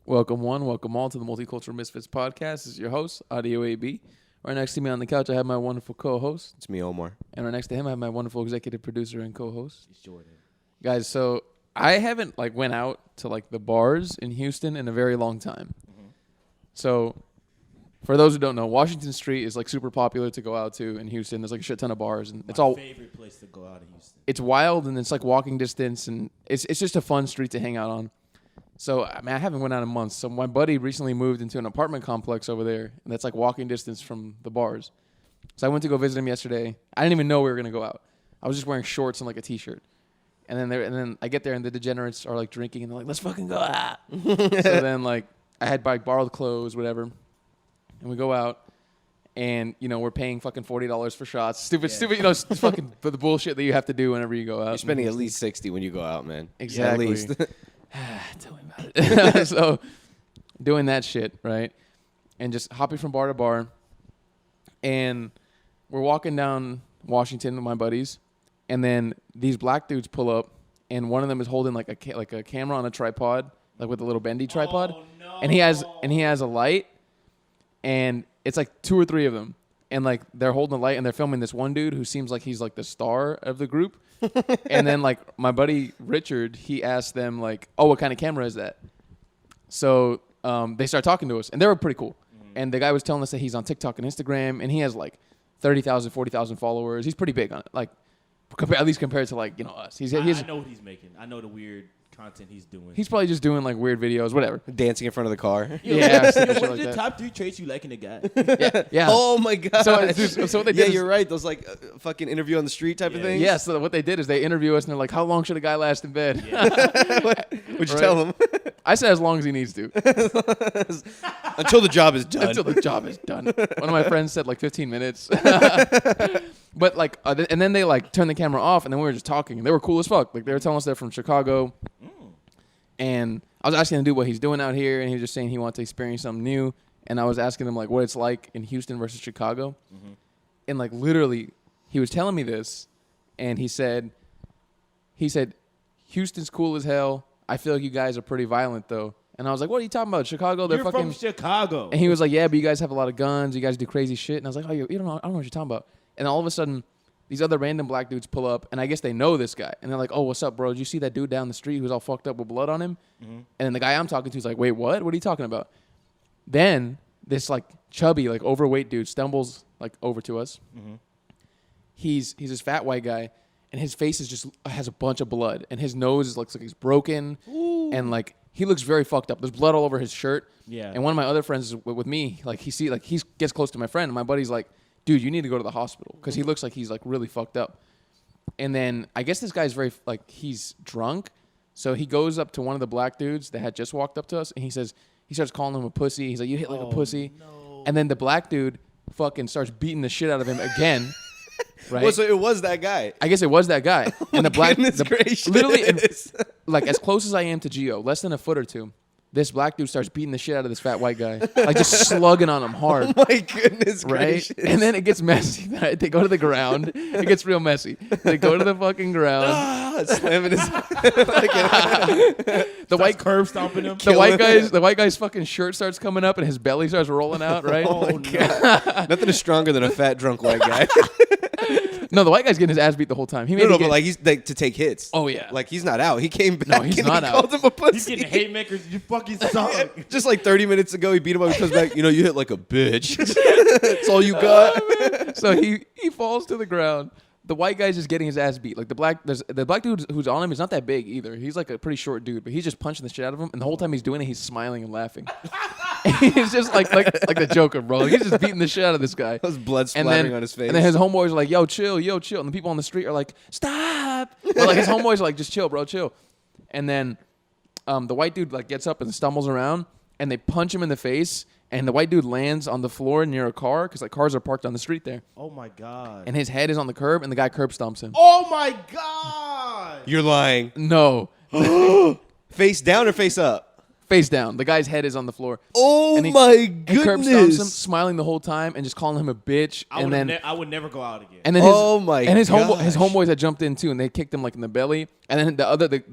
Welcome one, welcome all to the Multicultural Misfits podcast. This is your host, Audio AB. Right next to me on the couch, I have my wonderful co-host. It's me, Omar. And right next to him, I have my wonderful executive producer and co-host. It's Jordan. Guys, so I haven't went out to the bars in Houston in a very long time. Mm-hmm. So for those who don't know, Washington Street is super popular to go out to in Houston. There's a shit ton of bars, and it's all favorite place to go out in Houston. It's wild, and it's walking distance, and it's just a fun street to hang out on. So I haven't went out in months. So my buddy recently moved into an apartment complex over there, and that's walking distance from the bars. So I went to go visit him yesterday. I didn't even know we were gonna go out. I was just wearing shorts and a t-shirt. And then I get there, and the degenerates are drinking, and they're like, "Let's fucking go out." So then I had borrowed clothes, whatever, and we go out, and we're paying fucking $40 for shots. Stupid, fucking the bullshit that you have to do whenever you go out. You're spending at least $60 when you go out, man. Exactly. Yeah, at least. Tell me about it. So doing that shit, right? And just hopping from bar to bar. And we're walking down Washington with my buddies. And then these black dudes pull up. And one of them is holding a camera on a tripod, with a little bendy tripod. Oh, no. And he has a light. And it's two or three of them. And they're holding a light and they're filming this one dude who seems like he's the star of the group. And then my buddy Richard, he asked them "Oh, what kind of camera is that?" So they start talking to us, and they were pretty cool. Mm-hmm. And the guy was telling us that he's on TikTok and Instagram, and he has 30,000, 40,000 followers. He's pretty big on it, at least compared to us. I know what he's making. I know the weird content he's doing. He's probably just doing weird videos, whatever. Dancing in front of the car. Yeah. What are the top 3 traits you like in a guy? Yeah. Oh my god. So what they did is, you're right. Those fucking interview on the street type of things. Yeah. So what they did is they interview us, and they're like, "How long should a guy last in bed?" Yeah. What'd you tell them? I said as long as he needs to. Until the job is done. Until the job is done. One of my friends said 15 minutes. But and then they turned the camera off, and then we were just talking, and they were cool as fuck. They were telling us they're from Chicago. And I was asking him to do what he's doing out here, and he was just saying he wanted to experience something new. And I was asking him what it's like in Houston versus Chicago. Mm-hmm. And literally, he was telling me this, and he said, Houston's cool as hell. I feel like you guys are pretty violent though. And I was like, what are you talking about? Chicago? You're from Chicago. And he was like, yeah, but you guys have a lot of guns. You guys do crazy shit. And I was like, oh, you don't know. I don't know what you're talking about. And all of a sudden, these other random black dudes pull up, and I guess they know this guy. And they're like, oh, what's up, bro? Did you see that dude down the street who's all fucked up with blood on him? Mm-hmm. And then the guy I'm talking to is like, wait, what? What are you talking about? Then this chubby, overweight dude stumbles over to us. Mm-hmm. He's this fat white guy, and his face is just has a bunch of blood, and his nose looks like he's broken. Ooh. And he looks very fucked up. There's blood all over his shirt. Yeah. And one of my other friends is with me, he gets close to my friend, and my buddy's like, dude, you need to go to the hospital because he looks like he's really fucked up. And then I guess this guy's very he's drunk, so he goes up to one of the black dudes that had just walked up to us, and he starts calling him a pussy. He's like, you hit like a pussy. No. And then the black dude fucking starts beating the shit out of him again. Right? Well, so it was that guy. I guess it was that guy. And the black, gracious. Literally, as close as I am to Gio, less than a foot or two, this black dude starts beating the shit out of this fat white guy, just slugging on him hard. Oh my goodness gracious. Right? And then it gets messy. Right? They go to the ground. It gets real messy. They go to the fucking ground. Slamming his the white curb stomping him. The white guy's fucking shirt starts coming up and his belly starts rolling out, right? Oh god. Nothing is stronger than a fat drunk white guy. No, the white guy's getting his ass beat the whole time. But he's to take hits. Oh yeah. He's not out. He came back. No, he's not out. Called him a pussy. He's getting haymakers. You fucking suck. Just 30 minutes ago, he beat him up. He comes back. You hit like a bitch. That's all you got. So he falls to the ground. The white guy's just getting his ass beat. The black dude who's on him is not that big either. He's a pretty short dude, but he's just punching the shit out of him. And the whole time he's doing it, he's smiling and laughing. And he's just like the Joker, bro. He's just beating the shit out of this guy. There's blood splattering on his face. And then his homeboys are like, yo, chill. And the people on the street are like, stop. But his homeboys are like, just chill, bro, chill. And then the white dude gets up and stumbles around, and they punch him in the face. And the white dude lands on the floor near a car because cars are parked on the street there. Oh my god! And his head is on the curb, and the guy curb stomps him. Oh my god! You're lying. No. Face down or face up? face down. The guy's head is on the floor. Oh And he- my He curb stomps him, goodness. smiling the whole time, and just calling him a bitch. I And would then I would never go out again. and then his, Oh my and his gosh. homeboys had jumped in too, and they kicked him like in the belly. And then the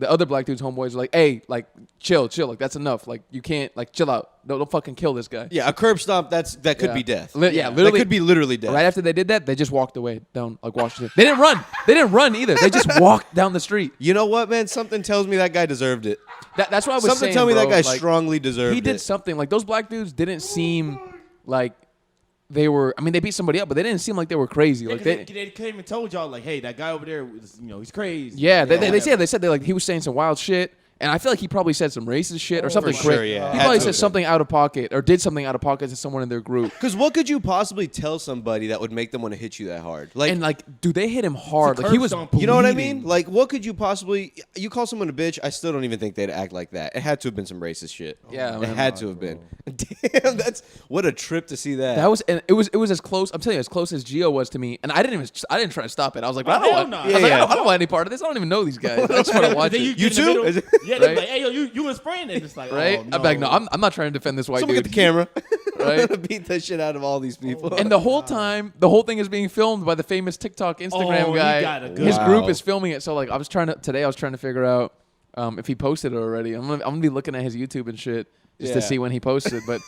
other black dude's homeboys were like, "Hey, like chill, like that's enough. Like you can't like chill out. Don't fucking kill this guy." Yeah, a curb stomp. That could Yeah. be death. Yeah, That literally. could be literally death. Right after they did that, they just walked away down like Washington. They didn't run. They didn't run either. They just walked down the street. You know what, man? Something tells me that guy deserved it. That's what I was Something saying. tell me bro. that guy Like, strongly deserved He did it. something. Like those black dudes didn't seem like they were. I mean, they beat somebody up, but they didn't seem like they were crazy. Yeah, Like 'cause they came and told y'all like, hey, that guy over there, he's crazy. yeah, they said like he was saying some wild shit. And I feel like he probably said some racist shit or something sure, crazy. yeah. He Had probably to said have something out of pocket or did something out of pocket to someone in their group. Because what could you possibly tell somebody that would make them want to hit you that hard? Like, And like, dude, they hit him hard. It's a Like he curb was, stomp. you know what I bleeding. mean? Like, what could you possibly? You call someone a bitch? I still don't even think they'd act like that. It had to have been some racist shit. Yeah, it man. had to have been. Damn, that's what a trip to see that. That was, and it was as close. I'm telling you, as close as Gio was to me, and I didn't try to stop it. I was like, bro, I don't hell want. no. I was like, Yeah, I don't want any part of this. I don't even know these guys. I just want to watch Then it. get in the too? middle. Yeah, they're Right? like, hey, yo, you was spraying it. It's like, Right? oh, no. I'm like, no, I'm not trying to defend this white Someone dude. get the camera. Right? Beat the shit out of all these people. And the whole time, the whole thing is being filmed by the famous TikTok, Instagram Oh, he guy. got a good His Wow. group is filming it. So like, I was trying to figure out if he posted it already. I'm gonna be looking at his YouTube and shit just to Yeah. see when he posted. But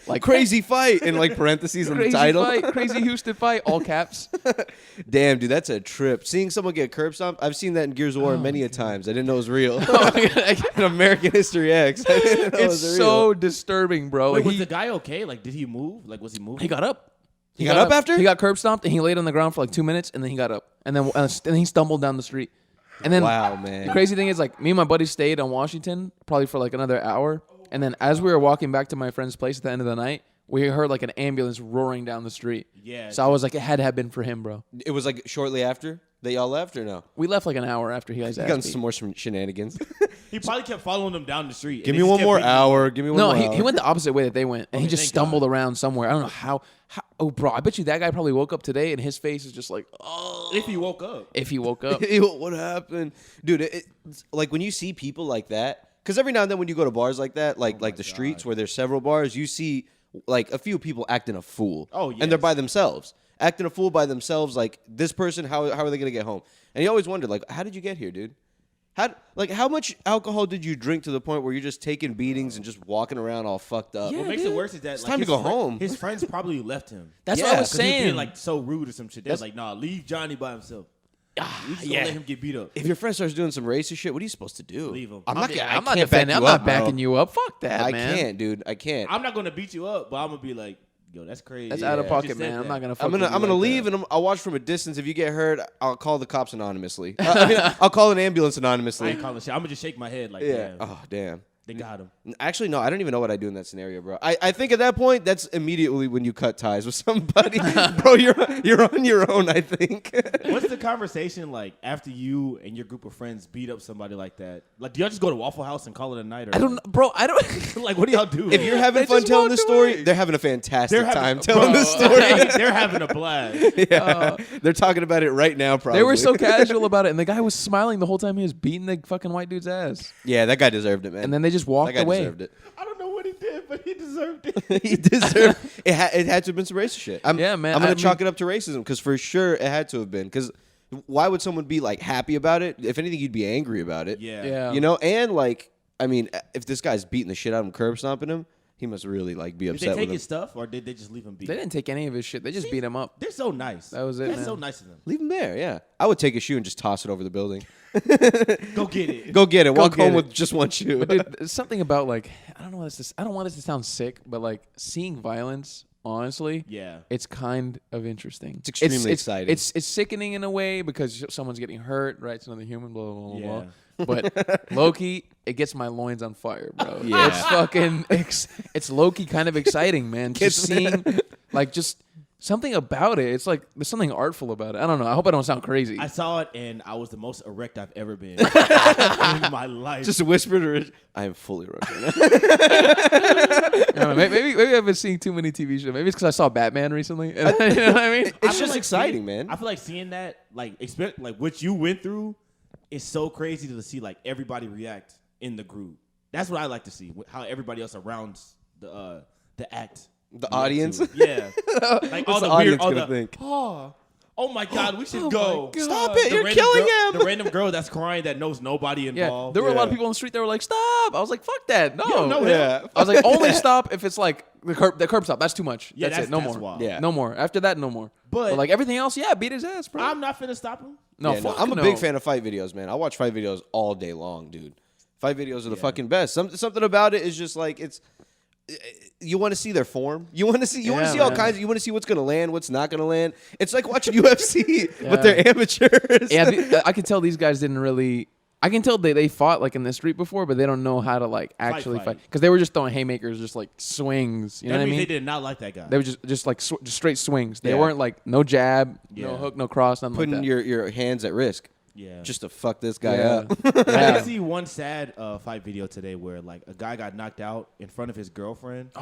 like, crazy fight in like parentheses on the crazy title. fight, crazy Houston fight, all caps. Damn, dude, that's a trip. Seeing someone get curb stomped, I've seen that in Gears of War many a times. I didn't know it was real. In American History X, I didn't know it It's was so real. disturbing, bro. Wait, Like, was the guy okay? Like, did he move? Like, was he moving? he got up. He got up after? He got curb stomped and he laid on the ground for like 2 minutes and then he got up and then he stumbled down the street. And then Wow, man. the crazy thing is like me and my buddy stayed on Washington probably for like another hour. And then as we were walking back to my friend's place at the end of the night, we heard like an ambulance roaring down the street. Yeah. So I was like, it had to have been for him, bro. It was like shortly after that y'all left, or no? We left like an hour after he guys You got asked some more shenanigans. He probably kept following them down the street. Give and me they just one kept more beating him. hour. Give me one No, more hour. he went the opposite way that they went, and he Okay, just thank stumbled God. around somewhere. I don't know how. Oh, bro, I bet you that guy probably woke up today, and his face is just like, oh. If he woke up. If he woke up, What happened, dude? It's like when you see people like that, because every now and then when you go to bars like that, like the streets where there's several bars, you see like a few people acting a fool. Oh, and they're yes. by themselves, acting a fool by themselves. Like this person, how are they gonna get home? And you always wonder, like, how did you get here, dude? How much alcohol did you drink to the point where you're just taking beatings and just walking around all fucked up? What makes it worse is that time to go home. His friends probably left him. that's Yeah, what I was 'Cause he was being saying. like so rude or some shit. They're like, nah, leave Johnny by himself. We just gonna let him get beat up. If your friend starts doing some racist shit, what are you supposed to do? Leave him. I'm not gonna. I'm not I can't back defending. I'm you not up, bro. backing you up. Fuck that, I man. can't, dude. I can't. I'm not gonna beat you up, but I'm gonna be like, yo, that's crazy. That's out of You pocket, just said man. I'm that. not gonna. Fuck I'm with gonna you like leave that. and I'll watch from a distance. If you get hurt, I'll call the cops anonymously. I mean, I'll call an ambulance I anonymously. ain't calling shit. I'm gonna just shake my head like, Yeah. damn, Oh damn. they got him. Actually, no. I don't even know what I do in that scenario, bro. I think at that point, that's immediately when you cut ties with somebody, bro. You're on your own. I think. What's the conversation like after you and your group of friends beat up somebody like that? Like, do y'all just go to Waffle House and call it a night? Or I don't know, bro. I don't. like, what do y'all do? If you're having They fun just telling walked the story, away. they're having a fantastic they're having, time telling bro, the story. they're having a blast. Yeah, they're talking about it right now. Probably They were so casual about it, and the guy was smiling the whole time he was beating the fucking white dude's ass. Yeah, that guy deserved it, man. And then they just that walked guy away. deserved it. I don't know what he did, but he deserved it. He deserved it. It had to have been some racist shit. Yeah, man, I'm gonna I chalk it up to racism because for sure it had to have been. Because why would someone be like happy about it? If anything, you'd be angry about it. Yeah. You know, and like, I mean, if this guy's beating the shit out of him, curb stomping him, he must really like be Did upset they with take him. his stuff, or did they just leave him beat? They didn't take any of his shit. They just beat him up. They're so nice. That was it, They're man. so nice of them. Leave him there. Yeah, I would take a shoe and just toss it over the building. Go get it. Go get it. Walk get home it. with just one shoe. But dude, there's something about like I don't want this to sound sick, but like seeing violence, honestly, Yeah. it's kind of interesting. It's extremely exciting. It's sickening in a way because someone's getting hurt, right? It's another human, blah blah blah blah. Yeah. But low-key, it gets my loins on fire, bro. Yeah. It's fucking it's low-key kind of exciting, man. Just seeing like just something about it. It's like there's something artful about it. I don't know. I hope I don't sound crazy. I saw it, and I was the most erect I've ever been in my life. just whisper to Rich, I am fully erect right now. I don't know, maybe I've been seeing too many TV shows. Maybe it's because I saw Batman recently. You know what I mean? It's I just feel like exciting, seeing- man. I feel like seeing that, like what you went through, is so crazy to see like everybody react in the group. That's what I like to see. How everybody else around the act, The audience. yeah, like all the the audience weird, all gonna the think? Oh my God, we should go. Stop it! The You're random killing girl, him. The random girl that's crying that knows nobody Yeah, involved. there were a lot of Yeah. people on the street that were like, "Stop!" I was like, "Fuck that, no." You don't know him. Yeah. I was like, "Only stop if it's like the curb stop. That's too much. Yeah, that's it. No that's more. wild. Yeah. No more. After that, no more. But- like everything else, yeah, beat his ass, bro. I'm not finna stop him. no, Yeah, fuck I'm a no. big fan of fight videos, man. I watch fight videos all day long, dude. Fight videos are the fucking best. Something about it is just like it's. You want to see their form. You want to see. You want to Yeah, see all man. kinds. You want to see what's gonna land, what's not gonna land. It's like watching UFC, Yeah. but they're amateurs. Yeah, I could tell these guys didn't really. I can tell they fought like in the street before, but they don't know how to like actually fight. fight because they were just throwing haymakers, just like swings. You know That what I means mean? they did not like that guy. They were just like just straight swings. They Yeah. weren't like no jab, no Yeah. hook, no cross, nothing Putting like that. your hands at risk yeah. just to fuck this guy yeah. up. I yeah. did see one sad fight video today where like a guy got knocked out in front of his girlfriend,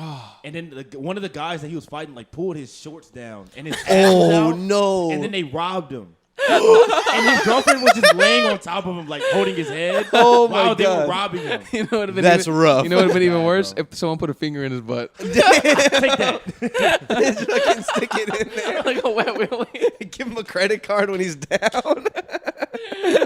and then one of the guys that he was fighting like pulled his shorts down and his ass was Oh out, no! and then they robbed him. And his girlfriend was just laying on top of him, like holding his head. Oh, my while they God. were robbing him. You know what would have been That's even, rough. You know what would have been even Bad, worse bro. if someone put a finger in his butt. Take that. Fucking stick it in there. like a wet willy. Give him a credit card when he's down.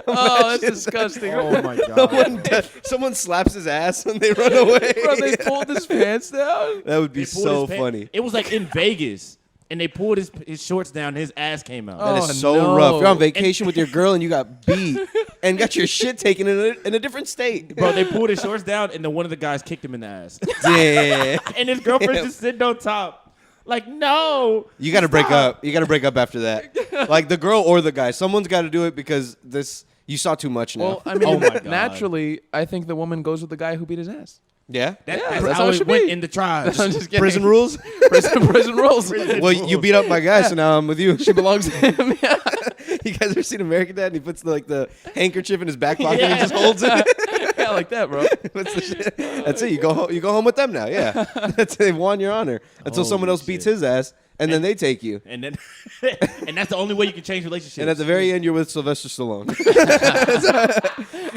Oh, that's disgusting. Oh my god. Someone slaps his ass and they run away. Bro, they pulled his pants down. That would be They pulled so his pants- funny. It was like in Vegas, and they pulled his shorts down. And his ass came out. That Oh, is so no. rough. You're on vacation with your girl and you got beat and got your shit taken in a different state. Bro, they pulled his shorts down, and then one of the guys kicked him in the ass. Yeah. And his girlfriend Damn. just sitting on top, like, no. You got to break Stop. up. You got to break up after that. Like the girl or the guy. Someone's got to do it because you saw too much now. Well, I mean, Oh my God. naturally, I think the woman goes with the guy who beat his ass. yeah. That's that's how how it it should went be. in the tribes. I'm just kidding. Prison rules. prison rules. Well, you beat up my guy, so now I'm with you. She belongs to him. Yeah. You guys ever seen American Dad? And he puts the handkerchief in his back pocket and Yeah. he just holds it. Yeah, like that, bro. What's the shit? That's it. You go home with them now. Yeah. They've won your honor until someone Holy else beats shit. his ass, and then they take you. And then, and that's the only way you can change relationships. And at the very end, you're with Sylvester Stallone.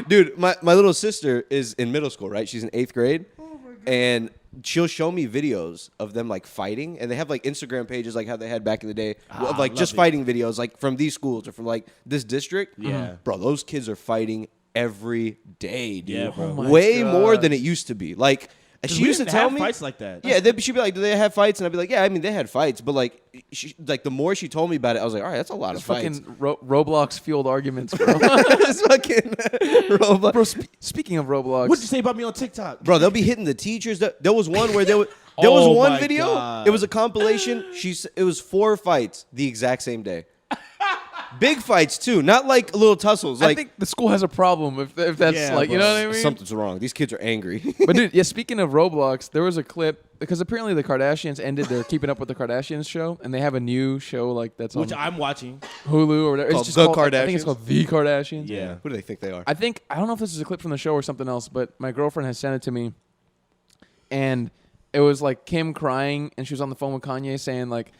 Dude, my little sister is in middle school, right? She's in 8th grade. And she'll show me videos of them like fighting. And they have like Instagram pages like how they had back in the day of like just love it. fighting videos like from these schools or from like this district. Yeah. Bro, those kids are fighting every day, dude. Yeah, bro. Oh my Way more God. than it used to be. Like, she we used to didn't tell have me. fights like that. Yeah, she'd be like, "Do they have fights?" And I'd be like, "Yeah, I mean, they had fights, but like, the more she told me about it, I was like, all right, that's a lot of fights." Fucking Roblox fueled arguments, bro. It's fucking Roblox. Bro, speaking of Roblox, What'd you say about me on TikTok? Bro, they'll be hitting the teachers. There was one where there was Oh one my video. God. It was a compilation. It was 4 fights the exact same day. Big fights too, not like little tussles. I Like think the school has a problem if that's Yeah, like, you bro. know what I mean? something's wrong. These kids are angry. But dude, yeah, speaking of Roblox, there was a clip because apparently the Kardashians ended their Keeping Up with the Kardashians show, and they have a new show like that's Which on I'm watching. Hulu or whatever. Called It's just The called, I think it's Kardashians? called The Kardashians. Yeah. Who do they think they are? I don't know if this is a clip from the show or something else, but my girlfriend has sent it to me, and it was like Kim crying, and she was on the phone with Kanye saying like,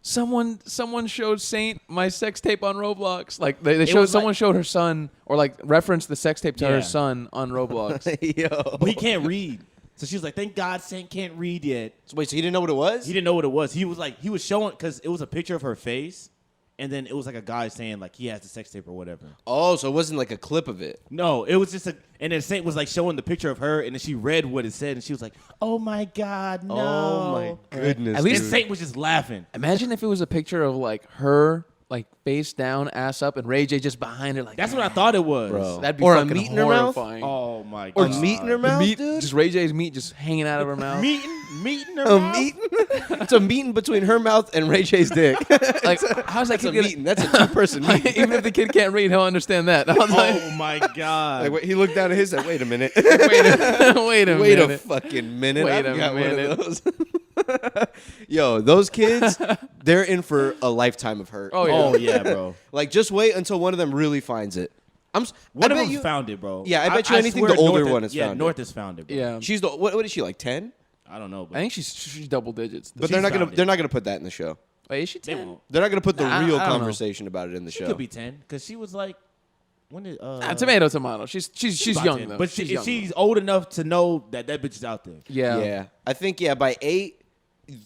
someone showed Saint my sex tape on Roblox. Like they showed was someone like- showed her son or like referenced the sex tape to Yeah. her son on Roblox. Yo. But he can't read. So she was like, thank God Saint can't read yet. So wait, so he didn't know what it was? He didn't know what it was. He was showing, because it was a picture of her face, and then it was like a guy saying like he has the sex tape or whatever. Oh, so it wasn't like a clip of it. No, it was just and then Saint was like showing the picture of her, and then she read what it said, and she was like, oh my God, no. Oh my goodness. At least- And Saint was just laughing. Imagine if it was a picture of like her like face down, ass up, and Ray J just behind her like That's what I thought it was. Bro. That'd be Or a fucking meat in her mouth? horrifying. Oh my Or God. meat in her The mouth, meat, dude? just Ray J's meat just hanging out of her mouth. Meat in her A mouth? meeting? It's a meeting between her mouth and Ray J's dick. Like, how's that That's a kid meeting. That's a 2-person meeting. Even if the kid can't read, he'll understand that. I was like, Oh my God. Like, wait, he looked down at his head. Wait a minute. wait a Wait a minute. fucking minute. Wait I've a got minute. one of those. Yo, those kids, they're in for a lifetime of hurt. Oh, yeah. Oh yeah, bro. Like, just wait until one of them really finds it. One I of bet them you. found it, bro. Yeah, I bet you anything swear the older North one has yeah, found it. North has found it, bro. Yeah. She's the what is she like 10? I don't know, but I think she's double digits. But She's they're not found it. they're not gonna put that in the show. Wait, is she they 10? won't. They're not gonna put the Nah, real I don't know. conversation about it in the She show. could be 10 because she was like, when did tomato. She's about young 10. though. But she's if young, she's old enough to know that bitch is out there. yeah. I think by 8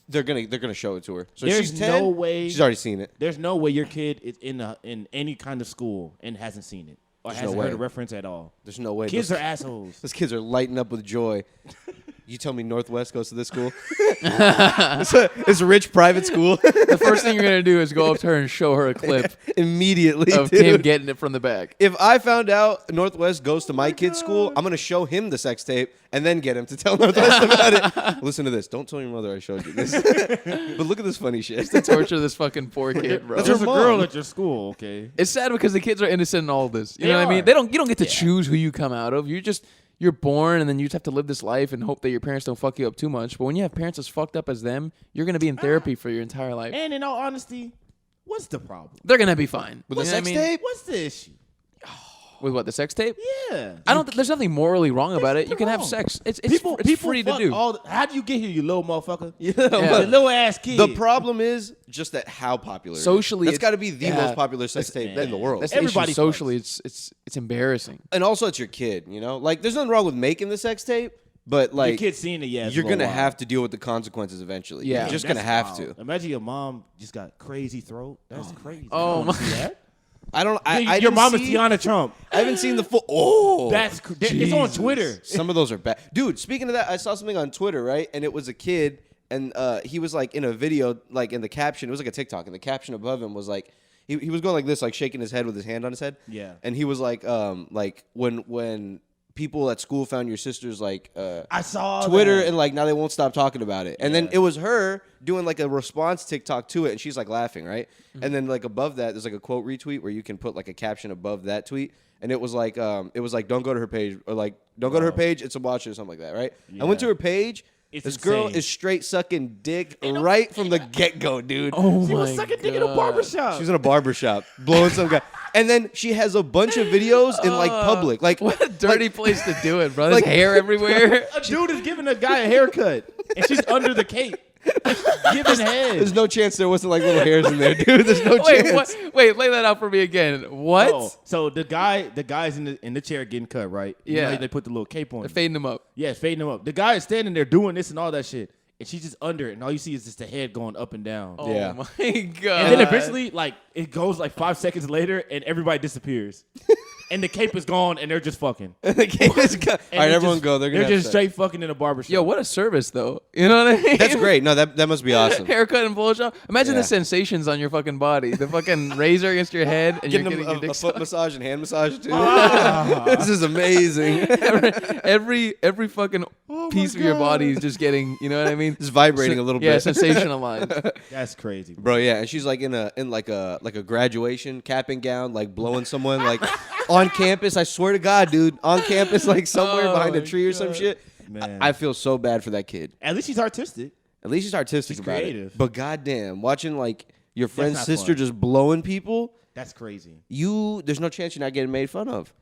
they're gonna show it to her. So There's she's 10. no way she's already seen it. There's no way your kid is in any kind of school and hasn't seen it or There's hasn't no heard way. a reference at all. There's no way. Kids those, are assholes. Those kids are lighting up with joy. You tell me Northwest goes to this school? It's a rich private school. The first thing you're gonna do is go up to her and show her a clip Immediately, of dude. him getting it from the back. If I found out Northwest goes to my kid's school, I'm gonna show him the sex tape and then get him to tell Northwest about it. Listen to this. Don't tell your mother I showed you this. But look at this funny shit. To torture this fucking poor kid, bro. That's There's her a mom. girl at your school, okay? It's sad because the kids are innocent in all of this. You They know what I mean? are. You don't get to choose who you come out of. You're born and then you just have to live this life and hope that your parents don't fuck you up too much. But when you have parents as fucked up as them, you're gonna be in therapy for your entire life. And in all honesty, what's the problem? They're gonna be fine. With You the know what I sex mean? tape? What's the issue? With what, the sex tape? Yeah. I don't. There's nothing morally wrong about it. You nothing can have wrong. sex. It's People free to fuck do. how do you get here, you little motherfucker? Yeah, You but little ass kid. the problem is just that how popular it is. Socially, that's it's- got to be the yeah. most popular sex tape in the world. That's the Everybody issue. Socially, it's embarrassing. And also, it's your kid. You know, like there's nothing wrong with making the sex tape, but like your kid seeing it, yeah. you're gonna have to deal with the consequences eventually. Yeah. You're just gonna have to. Imagine your mom just got crazy throat. That's crazy. Oh, You my- see that? I don't. I your didn't mom is see- Tiana Trump. I haven't seen the full. Oh, It's on Jesus. Twitter. some of those are bad, dude. Speaking of that, I saw something on Twitter, right? And it was a kid, and he was like in a video, like in the caption. It was like a TikTok, and the caption above him was like, he was going like this, like shaking his head with his hand on his head. Yeah. And he was like when people at school found your sister's like I saw Twitter that. and like now they won't stop talking about it. And then Yeah. it was her doing like a response TikTok to it and she's like laughing, right? And then like above that there's like a quote retweet where you can put like a caption above that tweet and it was like don't go to her page or like don't go to her page, it's a watch or something like that, right? I went to Yeah. her page. It's this girl insane. is straight sucking dick right from the get-go, dude. Oh She my was sucking dick in a God. barbershop. She's in a barbershop blowing some guy. And then she has a bunch of videos in like public. Like What a dirty place to do it, bro. There's like- hair everywhere. A dude is giving a guy a haircut, and she's under the cape, giving head. there's no chance there wasn't like little hairs in there, dude. There's no Wait, chance. wait, lay that out for me again. What? Oh, so the guy's in the chair getting cut, right? You know Yeah. how they put the little cape on. They're him? fading them up. Yeah, fading him up. The guy is standing there doing this and all that shit, and she's just under it, and all you see is just the head going up and down. Oh Yeah. my God. And then eventually, like, it goes like 5 seconds later, and everybody disappears. And the cape is gone, and they're just fucking. The game is go- All And right, they're everyone just, go. They're gonna have just sex. straight fucking in a barbershop. Yo, what a service though. You know what I mean? That's great. No, that must be awesome. Haircut and blowjob. Imagine Yeah. the sensations on your fucking body. The fucking razor against your head, and Getting you're getting your a dick foot sucked. massage and hand massage too. Ah. This is amazing. every fucking piece of your body is just getting. You know what I mean? Just vibrating a little Yeah, bit. sensationalized. That's crazy. Bro. Bro, yeah, and she's like in like a graduation capping gown, like blowing someone like on campus. I swear to God, dude, on campus, like somewhere Oh behind a my tree or some God. shit. Man. I feel so bad for that kid. At least she's artistic. At least she's artistic She's about creative. it. But goddamn, watching like your friend's not sister fun. just blowing people, That's crazy. there's no chance you're not getting made fun of.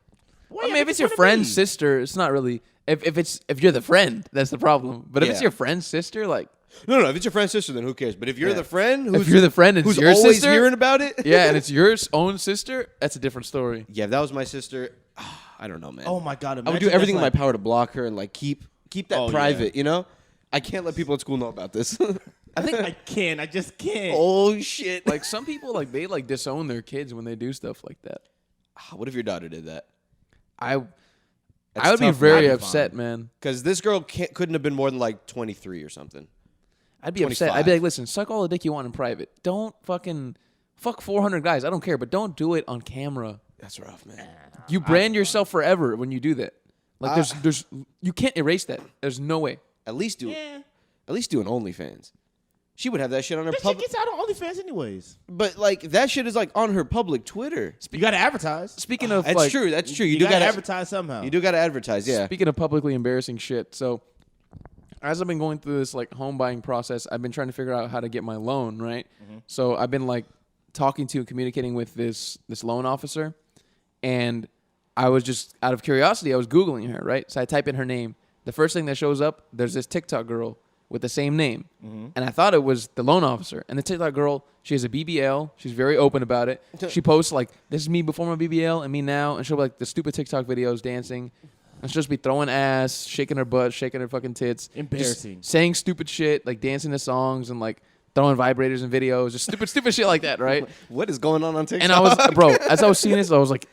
I mean, if it's your friend's sister, it's not really. If you're the friend, that's the problem. But if it's Yeah. your friend's sister, like No, if it's your friend's sister, then who cares? But if you're the friend if you're the friend and who's it's your always sister, hearing about it, yeah, and it's your own sister, that's a different story. yeah, if that was my sister, I don't know, man. Oh my God. I would do everything in my power to block her and like keep that Oh, private. You know, I can't let people at school know about this. I think I can't. I just can't. Oh shit! like some people like they like disown their kids when they do stuff like that. What if your daughter did that? I That's would be tough, very I'd be upset, fine. man. Because this girl couldn't have been more than like 23 or something. I'd be upset. 25. I'd be like, listen, suck all the dick you want in private. Don't fuck 400 guys. I don't care, but don't do it on camera. That's rough, man. You brand yourself forever when you do that. Like there's you can't erase that. There's no way. At least do Yeah. an OnlyFans. She would have that shit on her That shit public, gets out on OnlyFans anyways. but like that shit is like on her public Twitter. You got to advertise. Speaking of That's like, true. That's true. You, You do got got to advertise somehow. You do got to advertise. Yeah. Speaking of publicly embarrassing shit, so as I've been going through this like home buying process, I've been trying to figure out how to get my loan, right? So I've been like talking to and communicating with this loan officer, and I was just out of curiosity, I was Googling her, right? So I type in her name. The first thing that shows up, there's this TikTok girl with the same name. And I thought it was the loan officer. And the TikTok girl, she has a BBL. She's very open about it. She posts like, this is me before my BBL and me now. And she'll be like the stupid TikTok videos dancing. And she'll just be throwing ass, shaking her butt, shaking her fucking tits. Embarrassing. Just saying stupid shit, like dancing to songs and like throwing vibrators in videos. Just stupid shit like that, right? What is going on TikTok? And I was, bro, as I was seeing this, I was like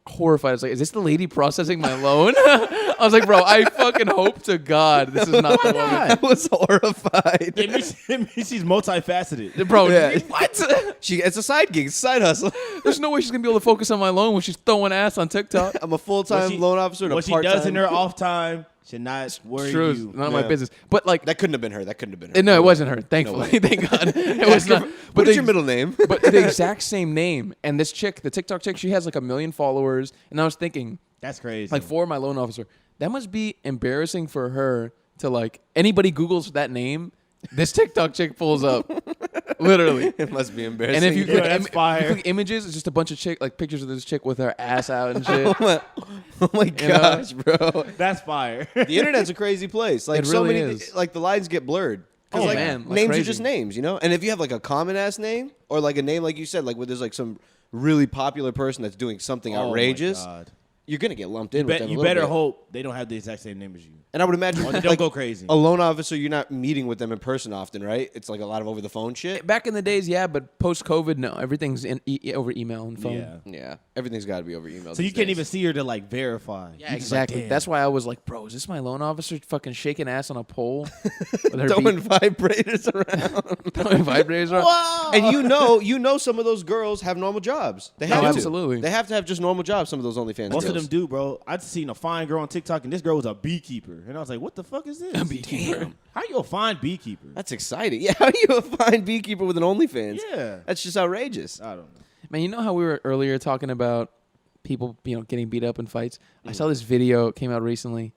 horrified. I was like, is this the lady processing my loan? I was like, bro, I fucking hope to God this is not the woman. I was horrified. It means she's multifaceted. Bro, Yeah. what? It's a side gig, it's a side hustle. There's no way she's going to be able to focus on my loan when she's throwing ass on TikTok. I'm a full-time loan officer and a What she part-time. does in her off time should not worry True, you. none of my Yeah. business. But like, That couldn't have been her. no, it wasn't her. Thankfully, thank God, it was not. What the is your middle name? But the exact same name. And this chick, the TikTok chick, she has like 1 million followers. And I was thinking, That's crazy. like for my loan officer, that must be embarrassing for her to like anybody Googles that name, this TikTok chick pulls up, literally. It must be embarrassing. And if you click, that's if fire. you click images, it's just a bunch of like pictures of this chick with her ass out and shit. oh my gosh, bro. That's fire. The internet's a crazy place. Like It so really many, is. like the lines get blurred. 'Cause, Oh, like, man, like names crazy. are just names, you know. And if you have like a common ass name or like a name like you said, like where there's like some really popular person that's doing something outrageous, Oh my God. you're gonna get lumped in with them. You a little better bit. hope they don't have the exact same name as you. And I would imagine Or they like, don't go crazy. a loan officer, you're not meeting with them in person often, right? It's like a lot of over the phone shit. Back in the days, yeah, but post COVID, no, everything's over email and phone. Yeah. Yeah, everything's got to be over email. So you can't even see her to like verify. Yeah, You just like, exactly. damn. That's why I was like, bro, is this my loan officer fucking shaking ass on a pole? With her throwing vibrators around. throwing vibrators around? And you know, some of those girls have normal jobs. They have Oh, to. absolutely. They have to have just normal jobs. Some of those OnlyFans. Most of girls. them do, bro. I'd seen a fine girl on TikTok, and this girl was a beekeeper, and I was like, "What the fuck is this? A beekeeper. How you a fine beekeeper?" That's exciting. Yeah, how do you find beekeeper with an OnlyFans? Yeah. That's just outrageous. I don't know. Man, you know how we were earlier talking about people, getting beat up in fights? I saw this video, it came out recently,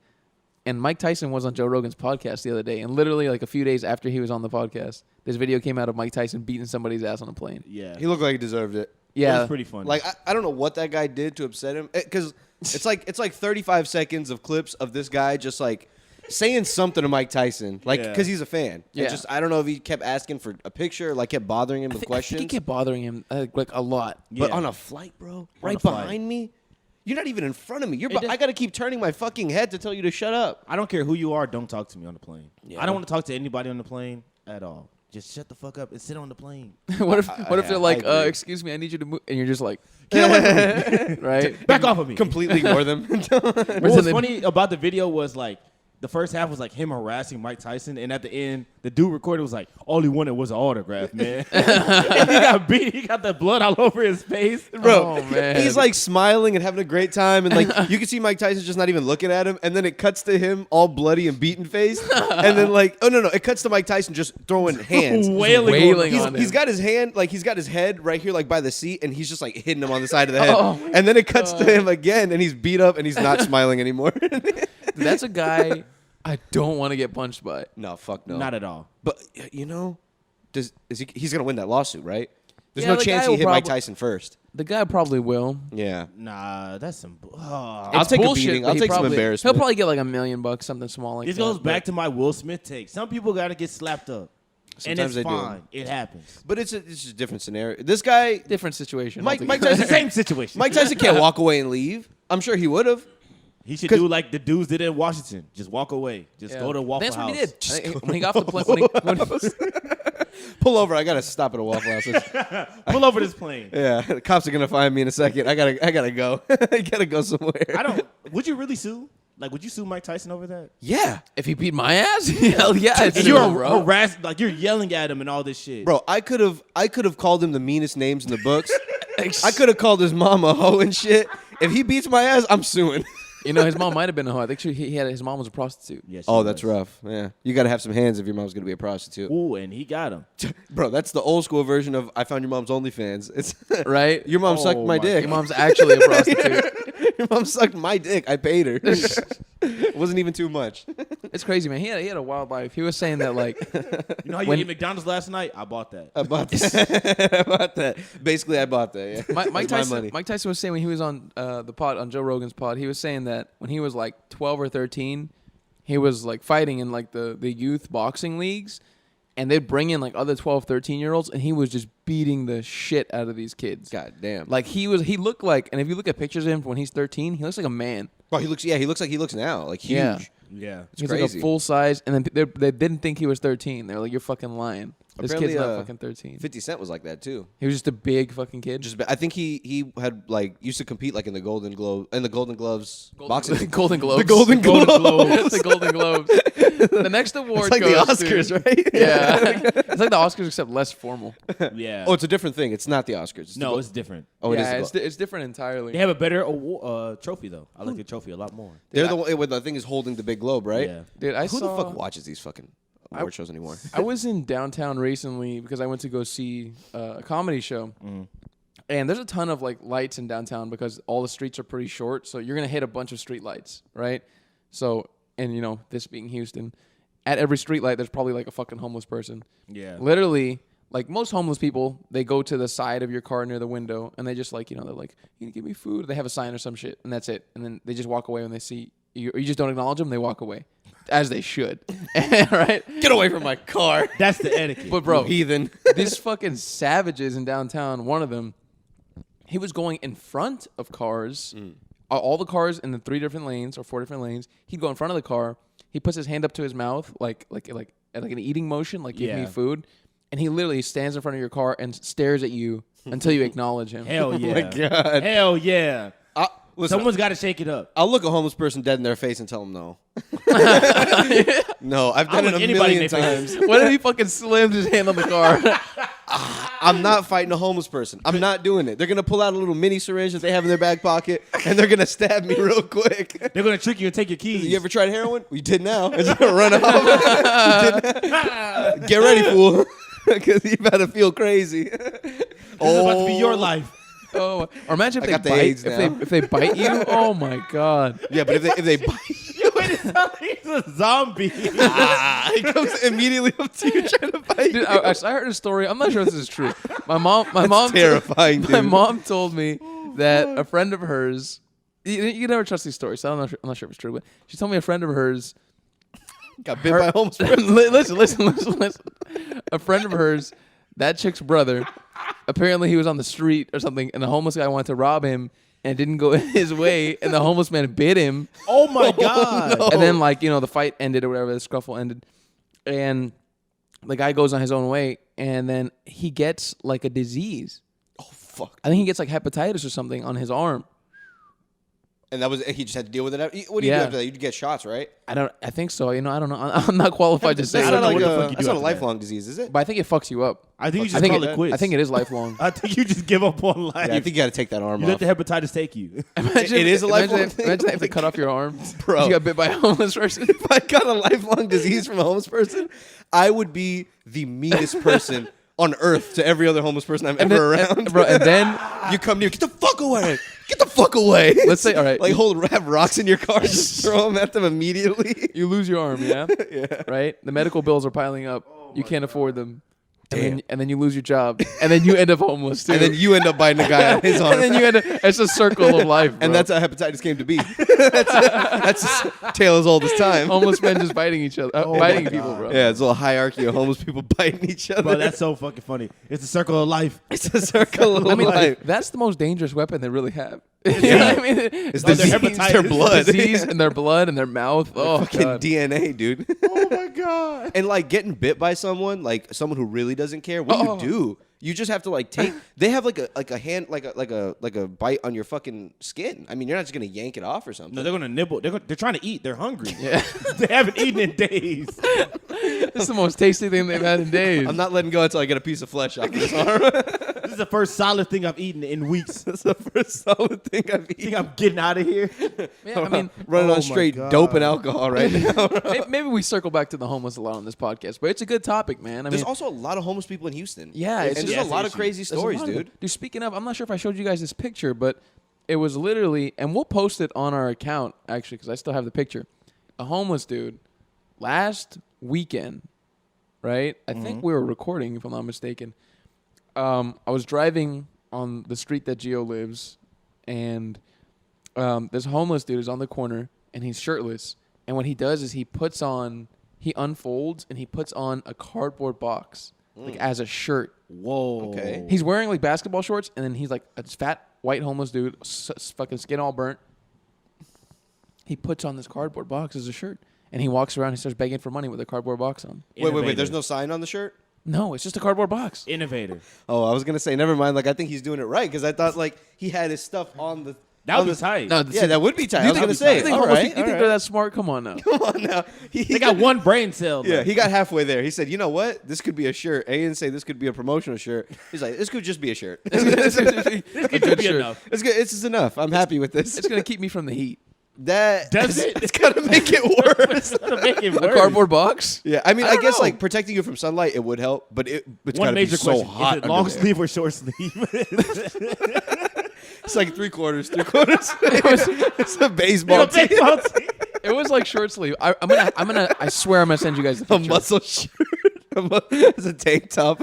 and Mike Tyson was on Joe Rogan's podcast the other day, and literally like a few days after he was on the podcast, this video came out of Mike Tyson beating somebody's ass on a plane. Yeah, He looked like he deserved it. it Yeah. was pretty funny. Like I don't know what that guy did to upset him, because it's like 35 seconds of clips of this guy just like saying something to Mike Tyson, like Yeah. because he's a fan. Yeah. And just I don't know if he kept asking for a picture, or, like kept bothering him with I questions. think it kept bothering him like a lot. But Yeah. on a flight, bro, a right flight. behind me, you're not even in front of me. does- I got to keep turning my fucking head to tell you to shut up. I don't care who you are. Don't talk to me on the plane. Yeah. I don't want to talk to anybody on the plane at all. Just shut the fuck up and sit on the plane. What if I they're like, agree. excuse me, I need you to move, and you're just like, Get away from me. right? Back off of me. Completely ignore them. What was funny about the video was like the first half was like him harassing Mike Tyson, and at the end, the dude recorded was like, all he wanted was an autograph, man. And he got beat. He got the blood all over his face. Bro, Oh, man. he's like smiling and having a great time, and like you can see Mike Tyson just not even looking at him, and then it cuts to him all bloody and beaten faced, and then like it cuts to Mike Tyson just throwing hands, wailing He's, on him. he's got his hand like he's got his head right here like by the seat, and he's just like hitting him on the side of the head, Oh, and then it cuts to him again, and he's beat up and he's not smiling anymore. That's a guy I don't want to get punched by. No, fuck no, Not at all. But he's gonna win that lawsuit, right? There's Yeah, no the chance guy he will hit Mike probably- Tyson first. The guy probably will. Yeah. Nah, that's some. I'll It's take a bullshit, beating. but I'll he take some probably- embarrassment. He'll probably get like $1 million, something small like This that. goes back but- to my Will Smith take. Some people got to get slapped up. Sometimes and it's they do. fine. It happens. But it's just a different scenario. This guy, different situation. Mike altogether. Tyson, Same situation. Mike Tyson can't walk away and leave. I'm sure he would have. He should 'Cause- do like the dudes did in Washington. Just walk away. Just Yeah. go to Waffle That's House. what he did. Just When he got off the plane, Pull over. I gotta stop at a Waffle House. Pull over this plane. Yeah, the cops are gonna find me in a second. I gotta go. I gotta go somewhere. I don't. Would you really sue? Like, would you sue Mike Tyson over that? Yeah, if he beat my ass, hell yeah. And you're harassed, like you're yelling at him and all this shit. bro. I could have called him the meanest names in the books. I could have called his mom a hoe and shit. If he beats my ass, I'm suing. His mom might have been a hoe. I think his mom was a prostitute. Yeah, she Oh, that's was. rough. Yeah, you gotta have some hands if your mom's gonna be a prostitute. Ooh, and he got him. Bro, that's the old school version of I found your mom's OnlyFans. It's Right? your mom sucked Oh my my dick. Your mom's actually a prostitute. Your mom sucked my dick. I paid her. Wasn't even too much. It's crazy, man. He had a wild life. He was saying that like You know how you When- ate McDonald's last night? I bought that. I bought that. I bought that. Basically, I bought that. Yeah. Mike That's my Tyson. money. Mike Tyson was saying when he was on the pod on Joe Rogan's pod, he was saying that when he was like 12 or 13, he was like fighting in like the youth boxing leagues, and they'd bring in like other 12, 13-year-olds, and he was just beating the shit out of these kids. God damn. Like he looked like, and if you look at pictures of him when he's 13, he looks like a man. Bro, he looks like he looks now, like huge. Yeah. Yeah. It's He's crazy. like a full size, and then they didn't think he was 13. They were like, "You're fucking lying. This Apparently, kid's not fucking 13." 50 Cent was like that too. He was just a big fucking kid. I think he had like used to compete like in the Golden Gloves boxing. Golden Globes. The Golden Globes. The Golden Globes. The next award It's like the goes Oscars, to, right? Yeah, it's like the Oscars except less formal. Yeah. Oh, it's a different thing. It's not the Oscars. It's no, it's different. Oh, it yeah, is. it's different entirely. They have a better trophy though. I like the trophy a lot more. They're the one where the thing is holding the big globe, right? Yeah. Dude, Who the fuck watches these fucking award shows anymore? I was in downtown recently because I went to go see a comedy show. And there's a ton of like lights in downtown because all the streets are pretty short. So you're going to hit a bunch of street lights, right? So, and you know, this being Houston, at every street light, there's probably like a fucking homeless person. Yeah. Literally, like most homeless people, they go to the side of your car near the window and they just like, you know, they're like, "You can give me food." They have a sign or some shit and that's it. And then they just walk away when they see you, or you just don't acknowledge them. They walk away, as they should. Right? Get away from my car. That's the etiquette. But bro, You heathen. these fucking savages in downtown, one of them, he was going in front of cars, all the cars in the 3 different lanes or 4 different lanes. He'd go in front of the car. He puts his hand up to his mouth, like an eating motion, like give me food. And he literally stands in front of your car and stares at you until you acknowledge him. Hell yeah. Oh my God. Hell yeah. Listen, Someone's got to shake it up. I'll look a homeless person dead in their face and tell them no. No, I've I'll done it look a anybody million in their times. What if he fucking slams his hand on the car? I'm not fighting a homeless person. I'm not doing it. They're gonna pull out a little mini syringe that they have in their back pocket, and they're gonna stab me real quick. They're going to trick you and take your keys. You ever tried heroin? We did now. It's gonna run off. Get ready, fool, because you about to feel crazy. This is about to be your life. Oh, or imagine if I got they the bite. AIDS now. If they bite you, oh my God. Yeah, but if they bite, He's a zombie. he comes immediately up to you trying to bite Dude, you. I heard a story. I'm not sure if this is true. My mom, Terrifying, dude. my mom told me that a friend of hers. You never trust these stories, so I'm not sure if it's true. But she told me a friend of hers Got bit by a homeless person. listen. A friend of hers, that chick's brother, apparently he was on the street or something, and the homeless guy wanted to rob him, and it didn't go his way, and the homeless man bit him. Oh my God. no. And then, like, you know, the fight ended or whatever, the scuffle ended, and the guy goes on his own way, and then he gets like a disease. Oh fuck! I think he gets like hepatitis or something on his arm. And that was he just had to deal with it. What do you do Yeah. after that? You get shots, right? I think so. You know, I don't know. I'm not qualified to say. I That's don't not know like what the fuck you do that's not a after that. lifelong disease, is it? But I think it fucks you up. I think you I just think call it quits. I think it is lifelong. I think you just give up on life. Yeah, I think you got to take that arm you off. let the hepatitis take you. Imagine, It is a lifelong imagine thing. Imagine if they cut off your arm. Bro. You got bit by a homeless person. If I got a lifelong disease from a homeless person, I would be the meanest person on earth to every other homeless person I'm ever around. And then You come near, get the fuck away. Get the fuck away. let's say, all right, Like have rocks in your car, just throw them at them immediately. you lose your arm, yeah? Yeah. Right? The medical bills are piling up. You can't afford them. Damn. And then you lose your job. And then you end up homeless, too. And then you end up biting a guy on his arm. And then you end up, it's a circle of life, bro. And that's how hepatitis came to be. that's a tale as old as time. homeless men just biting each other, biting people, bro. Yeah, it's a little hierarchy of homeless people biting each other. Bro, that's so fucking funny. It's a circle of life. it's a circle of I mean, life. like, that's the most dangerous weapon they really have. You know what I mean? It's their disease, hepatitis. their blood. Disease in their blood and their mouth. Oh, Fucking God. DNA, dude. Oh my God. And like getting bit by someone, like someone who really doesn't care, what Oh. you do? You just have to like take. They have like a hand, like a bite on your fucking skin. I mean, you're not just gonna yank it off or something. No, they're gonna nibble. They're trying to eat. They're hungry. Yeah. They haven't eaten in days. It's the most tasty thing they've had in days. I'm not letting go until I get a piece of flesh off this arm. This is the first solid thing I've eaten in weeks. That's the first solid thing I've I think eaten. I'm getting out of here. Yeah, I mean, Running Oh on my straight God. dope and alcohol right now. maybe we circle back to the homeless a lot on this podcast, but it's a good topic, man. I There's mean, also a lot of homeless people in Houston. Yeah, and it's there's just- a lot of issue. crazy there's a stories, lot of dude. it. Dude, speaking of, I'm not sure if I showed you guys this picture, but it was literally, and we'll post it on our account actually because I still have the picture. A homeless dude last weekend, right? I think we were recording, if I'm not mistaken. I was driving on the street that Gio lives, and this homeless dude is on the corner, and he's shirtless, And what he does is he unfolds and he puts on a cardboard box like as a shirt. Whoa. Okay. He's wearing like basketball shorts, and then he's like a fat white homeless dude, fucking skin all burnt. He puts on this cardboard box as a shirt, and he walks around. He starts begging for money with a cardboard box on. Wait. There's no sign on the shirt? No, it's just a cardboard box. Innovator. Oh, I was gonna say, never mind. Like, I think he's doing it right because I thought like he had his stuff on the. That would be tight. No, Yeah, that would be tight. I was think- gonna say. You think, all homeless right, people- you think all they're right. that smart? Come on now. Come on now. They got one brain cell. Yeah, though. he got halfway there. He said, "You know what? This could be a shirt." A didn't say this could be a promotional shirt. He's like, "This could just be a shirt. This A could good be shirt. enough. It's good. It's just enough. I'm happy with this." It's gonna keep me from the heat. That Does it? It's gonna make it worse. To make it A worse. cardboard box? Yeah, I mean, I I don't guess know. like protecting you from sunlight, it would help, but it's One gotta be major so question: hot. is it under long there. sleeve or short sleeve? It's like three quarters. It's a baseball team. It was like short sleeve. I swear I'm gonna send you guys the A picture. muscle shirt. It's a tank top.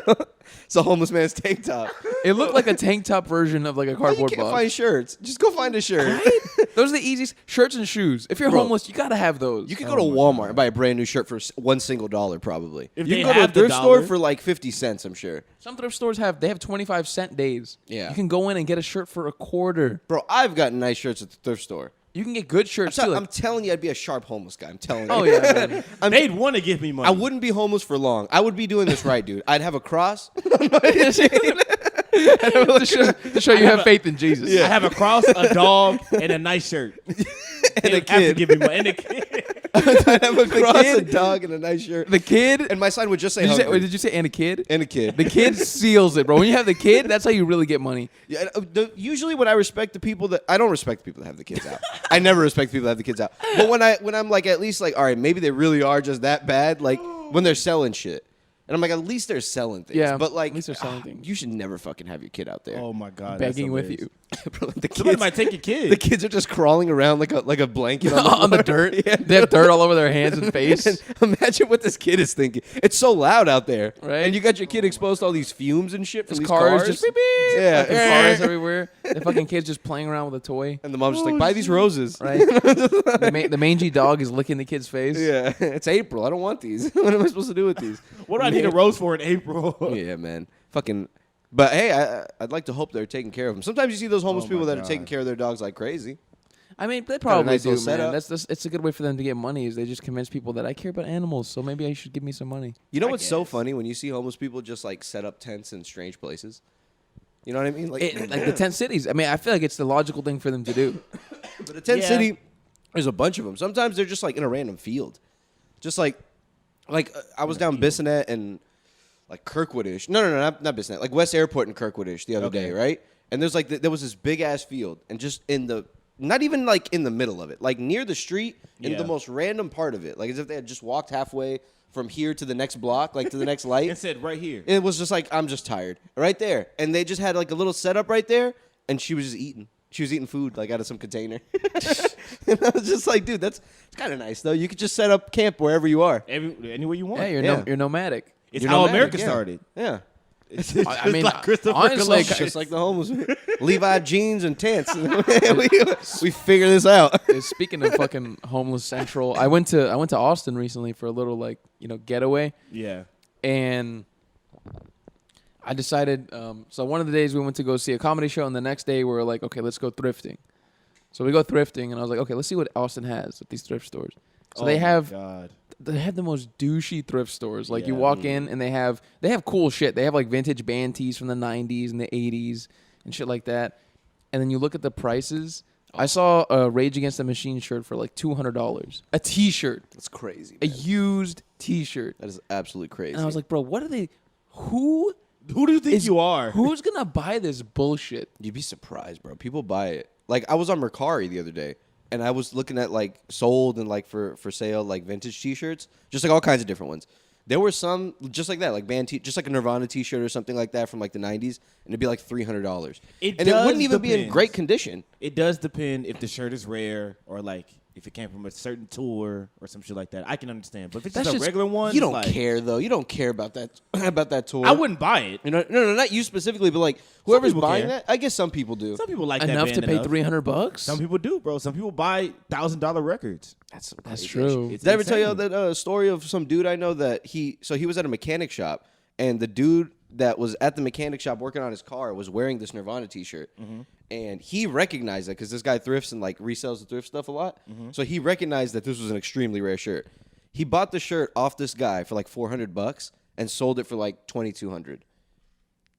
It's a homeless man's tank top. It looked like a tank top version of like a You cardboard can't box. find shirts. Just go find a shirt. Those are the easiest shirts and shoes. If you're Bro, homeless, you gotta have those. You can go to Walmart and buy a brand new shirt for $1 probably. If You they can go to a have the thrift store dollar. for like 50 cents, I'm sure. Some thrift stores have 25-cent days. Yeah. You can go in and get a shirt for $0.25. Bro, I've gotten nice shirts at the thrift store. You can get good shirts too. I'm telling you, I'd be a sharp homeless guy. I'm telling you. Oh yeah. Man. They'd want to give me money. I wouldn't be homeless for long. I would be doing this right, dude. I'd have a cross. to show you have faith in Jesus. I have a cross, a dog, and a nice shirt. And a They'd have to kid. give me money. And a kid. I'd have a cross, a kid- dog, and a nice shirt. The kid. And my sign would just say Did you say, hungry. wait, did you say and a kid? And a kid. The kid seals it, bro. When you have the kid, that's how you really get money. Yeah, usually when I respect the people that I don't respect the people that have the kids out. I never respect people that have the kids out. But when I'm like at least like, all right, maybe they really are just that bad, like when they're selling shit. And I'm like, at least they're selling things. Yeah, But like at least they're selling things. You should never fucking have your kid out there. Oh my god, Begging that's with you. Bro, the Somebody kids, might take your kid. the kids are just crawling around like a blanket on the, On the floor. dirt. Yeah. They have dirt all over their hands and face. And imagine what this kid is thinking. It's so loud out there, Right. And you got your kid exposed to all these fumes and shit from There's these cars just beep, beep. Yeah. Fucking cars everywhere. The fucking kids just playing around with a toy. And the mom's just like, buy these roses. Right? The mangy dog is licking the kid's face. Yeah, it's April. I don't want these. What am I supposed to do with these? What do I need a rose for in April? Yeah, man. Fucking. But hey, I'd like to hope they're taking care of them. Sometimes you see those homeless Oh, people my that are God. taking care of their dogs like crazy. I mean, they probably nice do, little man. setup. It's a good way for them to get money. Is they just convince people that I care about animals, so maybe I should give me some money. You know I what's so guess. funny when you see homeless people just like set up tents in strange places? You know what I mean? Like, Like the tent cities. I mean, I feel like it's the logical thing for them to do. but a tent Yeah. city, there's a bunch of them. Sometimes they're just like in a random field, just like I was down Bissonnette and like Kirkwoodish. No, not Bissonnette. Like West Airport and Kirkwoodish the other day, right? And there's like there was this big ass field, and just in the not even like in the middle of it, like near the street, in Yeah. the most random part of it, like as if they had just walked halfway from here to the next block, like to the next light. It said right here. It was just like, I'm just tired. Right there. And they just had like a little setup right there, and she was just eating. She was eating food like out of some container. And I was just like, dude, it's kind of nice though. You could just set up camp wherever you are. Anywhere you want. Yeah, Yeah. you're nomadic. It's You're how nomadic, America yeah. started. Yeah. I mean, like Christopher honestly, Columbus. Just like the homeless. Levi jeans and tents. we figure this out. speaking of fucking homeless central, I went to Austin recently for a little getaway, Yeah. and I decided. So one of the days we went to go see a comedy show, and the next day we were like, okay, let's go thrifting. So we go thrifting, and I was like, okay, let's see what Austin has at these thrift stores. So Oh they my have God. they have the most douchey thrift stores. Like you Yeah. walk in and they have cool shit. They have like vintage band tees from the 90s and the 80s and shit like that. And then you look at the prices. I saw a Rage Against the Machine shirt for like $200. A t-shirt. That's crazy. A Man. used t-shirt. That is absolutely crazy. And I was like, bro, what are they who Who do you think is you are? Who's going to buy this bullshit? you'd be surprised, bro. People buy it. Like I was on Mercari the other day, and I was looking at like sold and like for sale like vintage T-shirts, just like all kinds of different ones. There were some just like that, like band just like a Nirvana T-shirt or something like that from like the '90s, and it'd be like $300. It And it does wouldn't even be in depend. great condition. It does depend if the shirt is rare or like if it came from a certain tour or some shit like that, I can understand. But if it's That's just a just- regular one, You don't like, care though. You don't care about that about that tour. I wouldn't buy it. You know, no, not you specifically, but like whoever's people buying care. that. I guess some people do. Some people like enough that to band pay $300. Some people do, bro. Some people buy $1,000 records. That's That's crazy true. shit. It's Did I ever tell you insane. that story of some dude I know that he was at a mechanic shop, and the dude that was at the mechanic shop working on his car was wearing this Nirvana T-shirt, and he recognized it because this guy thrifts and like resells the thrift stuff a lot. So he recognized that this was an extremely rare shirt. He bought the shirt off this guy for like $400 and sold it for like $2,200.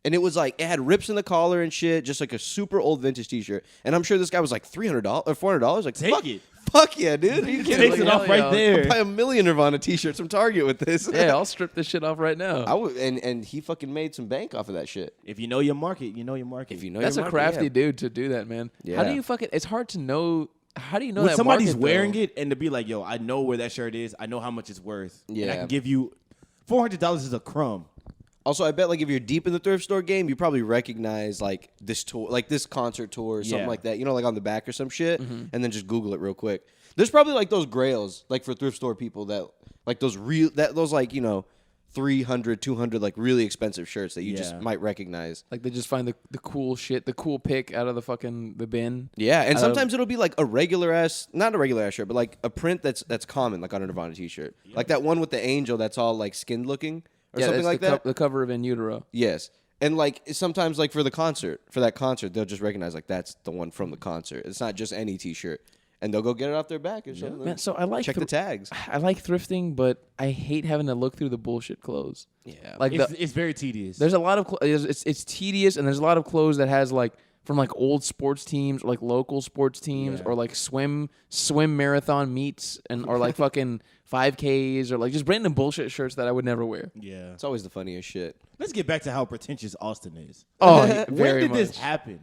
And it was like, it had rips in the collar and shit, just like a super old vintage T-shirt. And I'm sure this guy was like $300 or $400. Like, Take fuck it. Fuck yeah, dude. Are you kidding? Takes Like, it off hell yeah. right there. I'll buy 1,000,000 Nirvana T-shirts from Target with this. Yeah, I'll strip this shit off right now. I would, and he fucking made some bank off of that shit. If you know your market, you know your market. If you know That's a your market, crafty yeah. dude to do that, man. How do Yeah. you fucking? It's hard to know. How do you know when that somebody's market, wearing though? it and to be like, yo, I know where that shirt is. I know how much it's worth. And I Yeah. can give you $400 is a crumb. Also, I bet like if you're deep in the thrift store game, you probably recognize like this tour, like this concert tour or something Yeah. like that. You know, like on the back or some shit, and then just Google it real quick. There's probably like those grails, like for thrift store people that like those like, you know, 300, 200 like really expensive shirts that you just Yeah. might recognize. Like they just find the cool shit, the cool pick out of the bin. Yeah, and Out of- sometimes it'll be like a regular ass, not a regular ass shirt, but like a print that's common, like on a Nirvana T-shirt, like that one with the angel that's all like skinned looking or Yeah, something that's like the that. the cover of In Utero. Yes. And like sometimes like for that concert, they'll just recognize like that's the one from the concert. It's not just any T-shirt, and they'll go get it off their back and something. Man, so I like check the tags. I like thrifting, but I hate having to look through the bullshit clothes. Yeah. Like It's very tedious. there's a lot of it's tedious, and there's a lot of clothes that has like from like old sports teams or like local sports teams Yeah. or like swim marathon meets and or like fucking 5Ks or like just random bullshit shirts that I would never wear. Yeah. It's always the funniest shit. Let's get back to how pretentious Austin is. Oh, When very did much. this happen?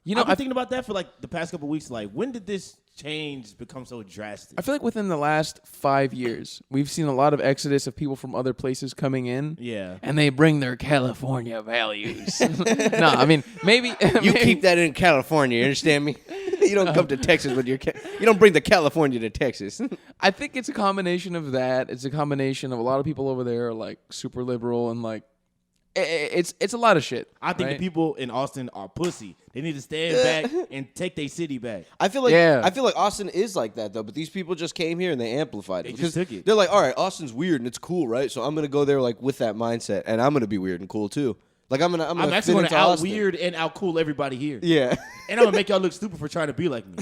You know, I've been thinking about that for like the past couple weeks. Like, when did this change become so drastic? I feel like within the last 5 years, we've seen a lot of exodus of people from other places coming in. Yeah. And they bring their California values. No, I mean, maybe. You keep that in California, you understand me? You don't come to Texas with your you don't bring the California to Texas. I think it's a combination of that. It's a combination of a lot of people over there are like super liberal and like, it's a lot of shit. I think right? the people in Austin are pussy. They need to stand back and take their city back. I feel like Yeah. Austin is like that though, but these people just came here and they amplified it. They because just took it. They're like, all right, Austin's weird and it's cool, right? So I'm gonna go there like with that mindset, and I'm gonna be weird and cool too. Like I'm I'm gonna actually fit going into to out Austin. weird and out cool everybody here. Yeah, And I'm going to make y'all look stupid for trying to be like me.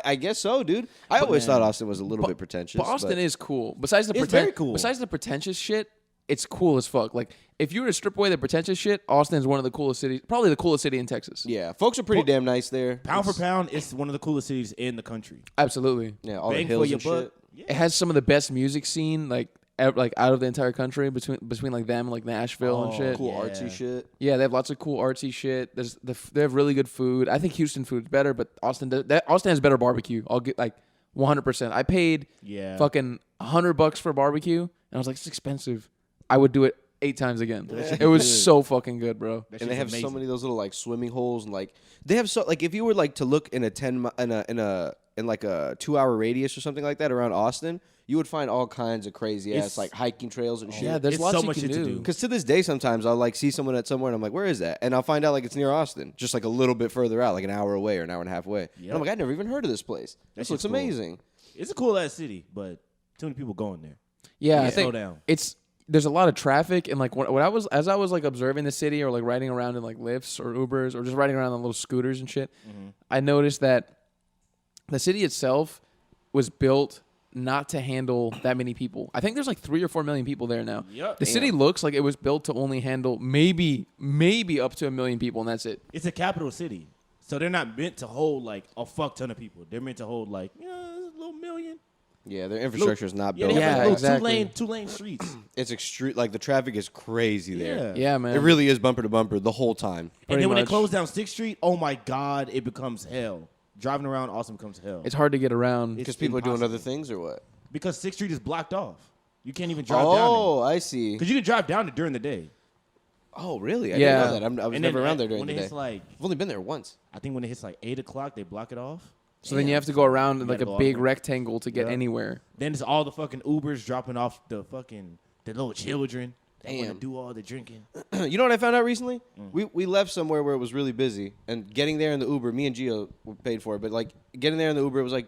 I guess so, dude. I always man. thought Austin was a little bit pretentious. But Austin is cool. Besides the It's very cool. Besides the pretentious shit, it's cool as fuck. Like if you were to strip away the pretentious shit, Austin is one of the coolest cities, probably the coolest city in Texas. Yeah, folks are pretty damn nice there. Pound for pound, it's one of the coolest cities in the country. Absolutely. Yeah, all Bang the for hills your and buck. shit. It has some of the best music scene like out of the entire country between like them and like Nashville and shit. Cool Yeah. artsy shit. Yeah, they have lots of cool artsy shit. They have really good food. I think Houston food's better, but Austin has better barbecue. I'll get like 100%. I paid Yeah. fucking $100 for barbecue, and I was like, it's expensive. I would do it 8 times again. It was so fucking good, bro. That And they shit's have so amazing. many of those little like swimming holes, and like they have so like if you were like to look in a 10 in like a 2-hour radius or something like that around Austin, you would find all kinds of crazy ass It's- like hiking trails and shit. Yeah, there's It's lots so you much can shit to do. do. Because to this day, sometimes I'll like see someone at somewhere and I'm like, where is that? And I'll find out like it's near Austin, just like a little bit further out, like an hour away or an hour and a half away. And I'm like, I never even heard of this place. This shit's looks cool. amazing. It's a cool ass city, but too many people going there. Yeah, Yeah, I think slow down. there's a lot of traffic, and like when I was like observing the city or like riding around in like Lyfts or Ubers or just riding around on little scooters and shit, I noticed that the city itself was built not to handle that many people. I think there's like 3 or 4 million people there now. Yep. The city looks like it was built to only handle maybe up to 1 million people, and that's it. It's a capital city, so they're not meant to hold like a fuck ton of people. They're meant to hold like a little million. Yeah, their infrastructure is not Yeah, built. they have Yeah, like little exactly. two-lane streets. It's extreme. Like the traffic is crazy there. Yeah, man. It really is bumper to bumper the whole time. And Pretty then when much. they close down 6th Street, oh my God, it becomes hell. Driving around Austin becomes hell. It's hard to get around. Because It's people are doing impossible. other things or what? Because 6th Street is blocked off. You can't even drive down Oh, I see. Because you can drive down it during the day. Oh, really? I Yeah. didn't know that. I was And never then around there during when the it day. hits like, I've only been there once. I think when it hits like 8 o'clock, they block it off. So then you have to go around in like a gotta go big all- rectangle to get Yeah. anywhere. Then it's all the fucking Ubers dropping off the little children. They want Damn. to do all the drinking. You know what I found out recently? We left somewhere where it was really busy, and getting there in the Uber, me and Gio were paid for it, but like getting there in the Uber, it was like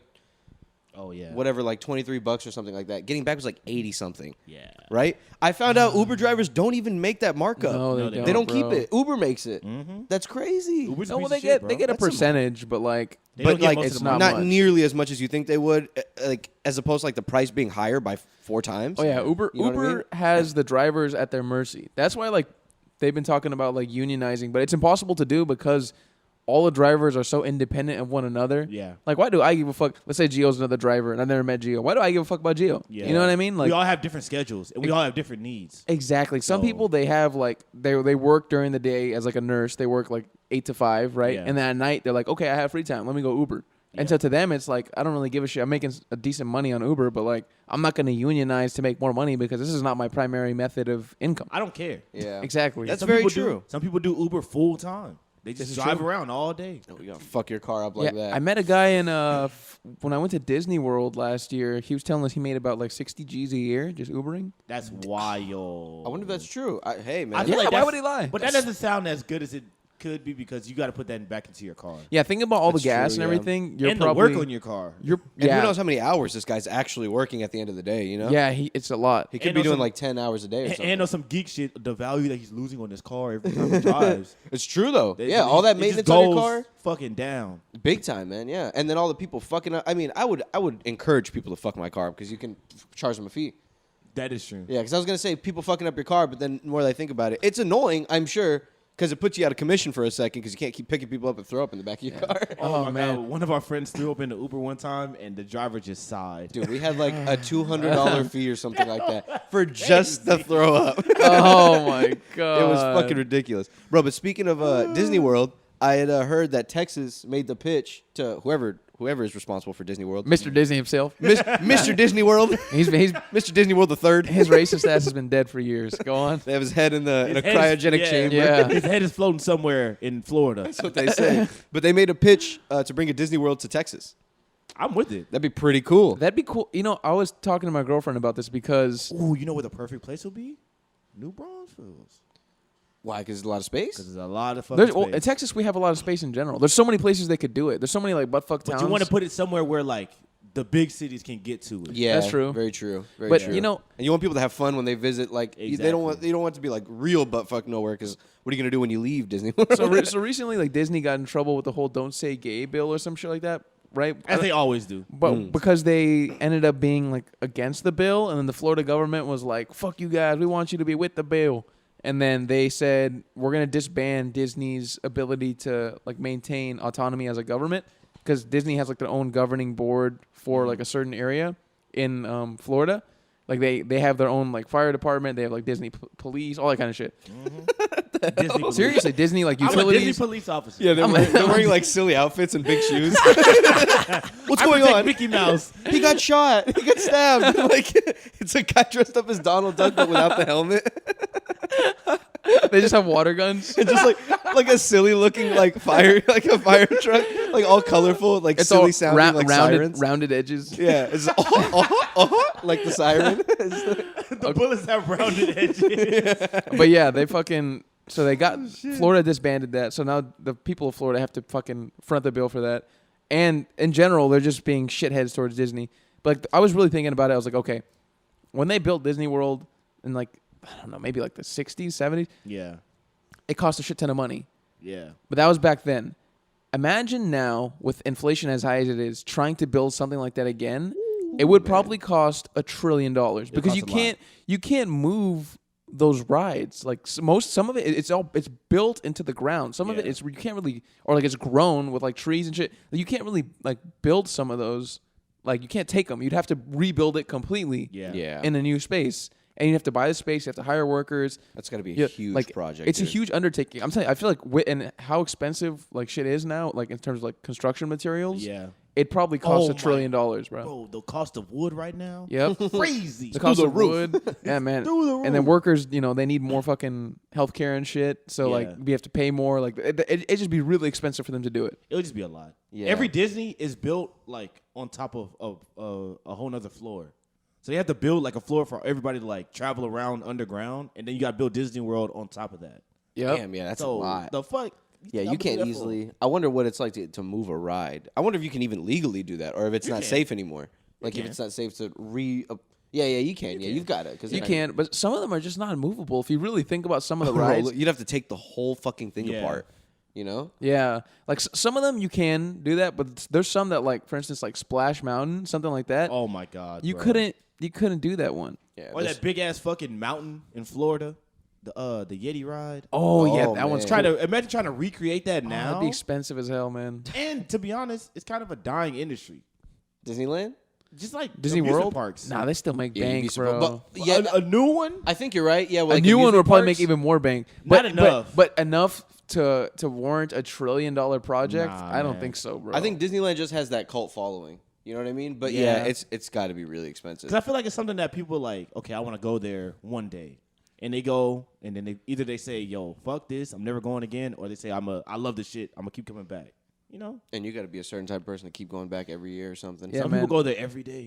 Oh yeah. whatever, like $23 or something like that. Getting back was like 80 something. Yeah. Right? I found out Uber drivers don't even make that markup. No, No, they they don't. They don't bro. keep it. Uber makes it. Mm-hmm. That's crazy. Uber's a No, well, piece they of get shit, bro. they get a That's some- percentage, but like They don't But get like most it's of the not money. not much. nearly as much as you think they would, like as opposed to like the price being higher by 4 times. oh yeah, Uber You know what I mean? has the drivers at their mercy. That's why like they've been talking about like unionizing, but it's impossible to do because all the drivers are so independent of one another. Yeah. Like, why do I give a fuck? Let's say Gio's another driver, and I've never met Gio. Why do I give a fuck about Gio? Yeah. You know what I mean? Like, we all have different schedules and we all have different needs. exactly. Some So- people they have like they work during the day as like a nurse. They work like 8 to 5, right? Yeah. And then at night they're like, okay, I have free time. Let me go Uber. And Yeah. so to them, it's like I don't really give a shit. I'm making a decent money on Uber, but like I'm not going to unionize to make more money because this is not my primary method of income. I don't care. Yeah. Exactly. That's Some very people true. Some people do Uber full time. They This just is drive true. around all day. Oh, you gotta fuck your car up like yeah, that. I met a guy in when I went to Disney World last year. He was telling us he made about like 60 G's a year just Ubering. That's wild. I wonder if that's true. Hey man, I feel Yeah, like why that's- would he lie? But that doesn't sound as good as it could be because you got to put that back into your car. Yeah, think about all That's the gas true, and yeah. everything. You're and probably the work on your car. You're and yeah, who knows how many hours this guy's actually working at the end of the day? You know, yeah. It's a lot. he could And be on doing some- like 10 hours a day or something. And on some geek shit, the value that he's losing on his car every time he drives. It's true though. It- Yeah, all that it just maintenance on your goes car, fucking down. big time, man. Yeah, and then all the people fucking up. I mean, I would encourage people to fuck my car because you can charge them a fee. That is true. Yeah, because I was gonna say people fucking up your car, but then the more I think about it, it's annoying. I'm sure because it puts you out of commission for a second because you can't keep picking people up and throw up in the back of your car. Oh, Oh, man. man. One of our friends threw up in the Uber one time and the driver just sighed. Dude, we had like a $200 fee or something like that for just the throw up. Oh my god, It was fucking ridiculous, bro. But speaking of Disney World, I had heard that Texas made the pitch to whoever is responsible for Disney World, Mr. Disney himself. Mr. Disney World, He's Mr. Disney World the third. his racist ass has been dead for years. Go on. They have his head in a His head is- cryogenic yeah, chamber. Yeah. His head is floating somewhere in Florida. That's what they say. But they made a pitch to bring a Disney World to Texas. I'm with it. That'd be pretty cool. That'd be cool. You know, I was talking to my girlfriend about this because Ooh, you know where the perfect place will be? New Braunfels. Why? Because there's a lot of space. Because there's a lot of fucking there's, space. well, in Texas we have a lot of space in general. There's so many places they could do it. There's so many like buttfuck towns. but you want to put it somewhere where like the big cities can get to it. Yeah, That's true. Very true. Very But true. you know, and you want people to have fun when they visit. Like they don't want it to be like real buttfuck nowhere. Because what are you gonna do when you leave Disney World? so recently like Disney got in trouble with the whole "Don't Say Gay" bill or some shit like that, right? As they always do. But because they ended up being like against the bill, and then the Florida government was like, "Fuck you guys, we want you to be with the bill." And then they said we're gonna disband Disney's ability to like maintain autonomy as a government because Disney has like their own governing board for like a certain area in Florida. Like they have their own like fire department. They have like Disney police, all that kind of shit. Disney police. Seriously, Disney like I'm a utilities. Disney police officer. Yeah, they're wearing like silly outfits and big shoes. What's I going protect on? Mickey Mouse. He got shot. He got stabbed. Like it's a guy dressed up as Donald Duck but without the helmet. They just have water guns. And just like a silly looking like a fire truck, like all colorful, like It's silly all sounding like sirens. rounded edges. Yeah, it's like the siren. The bullets have rounded edges. But yeah, they fucking so they got Florida disbanded that. So now the people of Florida have to fucking front the bill for that. And in general, they're just being shitheads towards Disney. But like, I was really thinking about it. I was like, okay, when they built Disney World in like I don't know, maybe like the 60s, 70s, Yeah. it cost a shit ton of money. Yeah. But that was back then. Imagine now with inflation as high as it is, trying to build something like that again. It would probably cost $1 trillion because cost a lot. you can't move those rides. Like some of it it's built into the ground. Some of it Yeah. is you can't really or like it's grown with like trees and shit. You can't really like build some of those. Like you can't take them. You'd have to rebuild it completely. Yeah. In a new space. And you have to buy the space. You have to hire workers. That's got to be Yeah, a huge like, project. It's dude. a huge undertaking. I'm telling you, I feel like and how expensive like shit is now, like in terms of like construction materials. Yeah. it probably costs Oh $1 trillion, bro. Bro, the cost of wood right now. Yep. Crazy. The cost the of roof. wood. Yeah, man. Through the And then roof. workers, they need more fucking healthcare and shit. So like Yeah. we have to pay more. Like it just be really expensive for them to do it. It would just be a lot. Yeah. Every Disney is built like on top of a whole nother floor. So they have to build like a floor for everybody to like travel around underground, and then you got to build Disney World on top of that. Yep. Damn, yeah, that's so a lot. the fuck. Yeah, I'm you can't doing that for. easily. I wonder what it's like to move a ride. I wonder if you can even legally do that, or if it's not can. safe anymore. Like if can. it's not safe to Yeah, you can. Yeah, you've got it. You can, but some of them are just not movable. If you really think about some of the rides, You'd have to take the whole fucking thing Yeah. apart. You know? yeah, like some of them you can do that, but there's some that like, for instance, like Splash Mountain, something like that. Oh my god. you bro. couldn't do that one. Yeah. Or that big ass fucking mountain in Florida, the Yeti ride. Oh, yeah, Oh, that one's man. cool. Imagine trying to recreate that Oh, now. that'd be expensive as hell, man. And to be honest, it's kind of a dying industry. Disneyland? Just like Disney amusement World parks. Nah, they still make Yeah, you'd be bank, surprised. bro. But, yeah, a new one. I think you're right. Yeah, well, A like new one amusement would probably parks? make even more bank. Not enough. But enough to warrant $1 trillion project? Nah, I don't man. think so, bro. I think Disneyland just has that cult following. You know what I mean? But Yeah. yeah, it's got to be really expensive. Because I feel like it's something that people like. Okay, I want to go there one day, and they go, and then either they say, "Yo, fuck this, I'm never going again," or they say, I love this shit, I'm gonna keep coming back. You know, And you got to be a certain type of person to keep going back every year or something. Yeah, some man. people go there every day.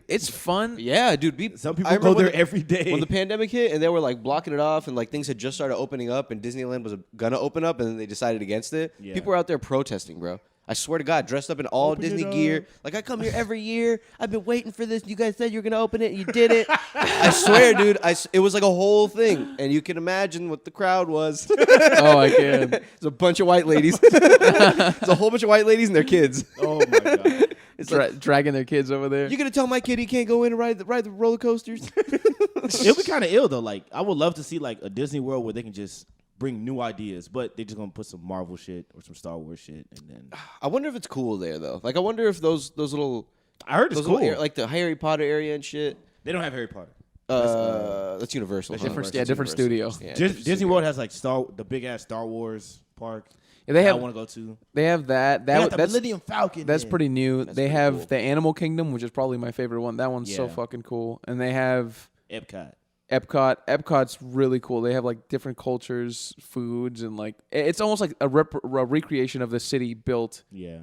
It's fun. Yeah, dude. Some I people remember go there when every day. When the pandemic hit and they were like blocking it off and like things had just started opening up and Disneyland was gonna open up and then they decided against it. Yeah. People were out there protesting, bro. I swear to God, dressed up in all Open it Disney up. gear. Like I come here every year. I've been waiting for this. You guys said you were gonna open it. And you did it. I swear, dude. It was like a whole thing, and you can imagine what the crowd was. Oh, I can. It's a bunch of white ladies. It's a whole bunch of white ladies and their kids. oh my god. It's like, Dragging their kids over there. you gonna tell my kid he can't go in and ride the roller coasters? It'll be kind of ill though. Like I would love to see like a Disney World where they can just bring new ideas, but they just gonna put some Marvel shit or some Star Wars shit, and then I wonder if it's cool there though. Like I wonder if those little I heard it's those cool. little like the Harry Potter area and shit. They don't have Harry Potter. That's Universal. That's huh? different- That's different Universal. studio. Yeah, Disney different studio. World has like the big ass Star Wars park. Yeah, they I have want to go to. they have that. They got the That's Millennium Falcon. that's there. pretty new. That's they pretty have cool. the Animal Kingdom, which is probably my favorite one. That one's so Yeah. fucking cool. And they have Epcot. Epcot. Epcot's really cool. They have like different cultures, foods, and like it's almost like a recreation of the city built Yeah,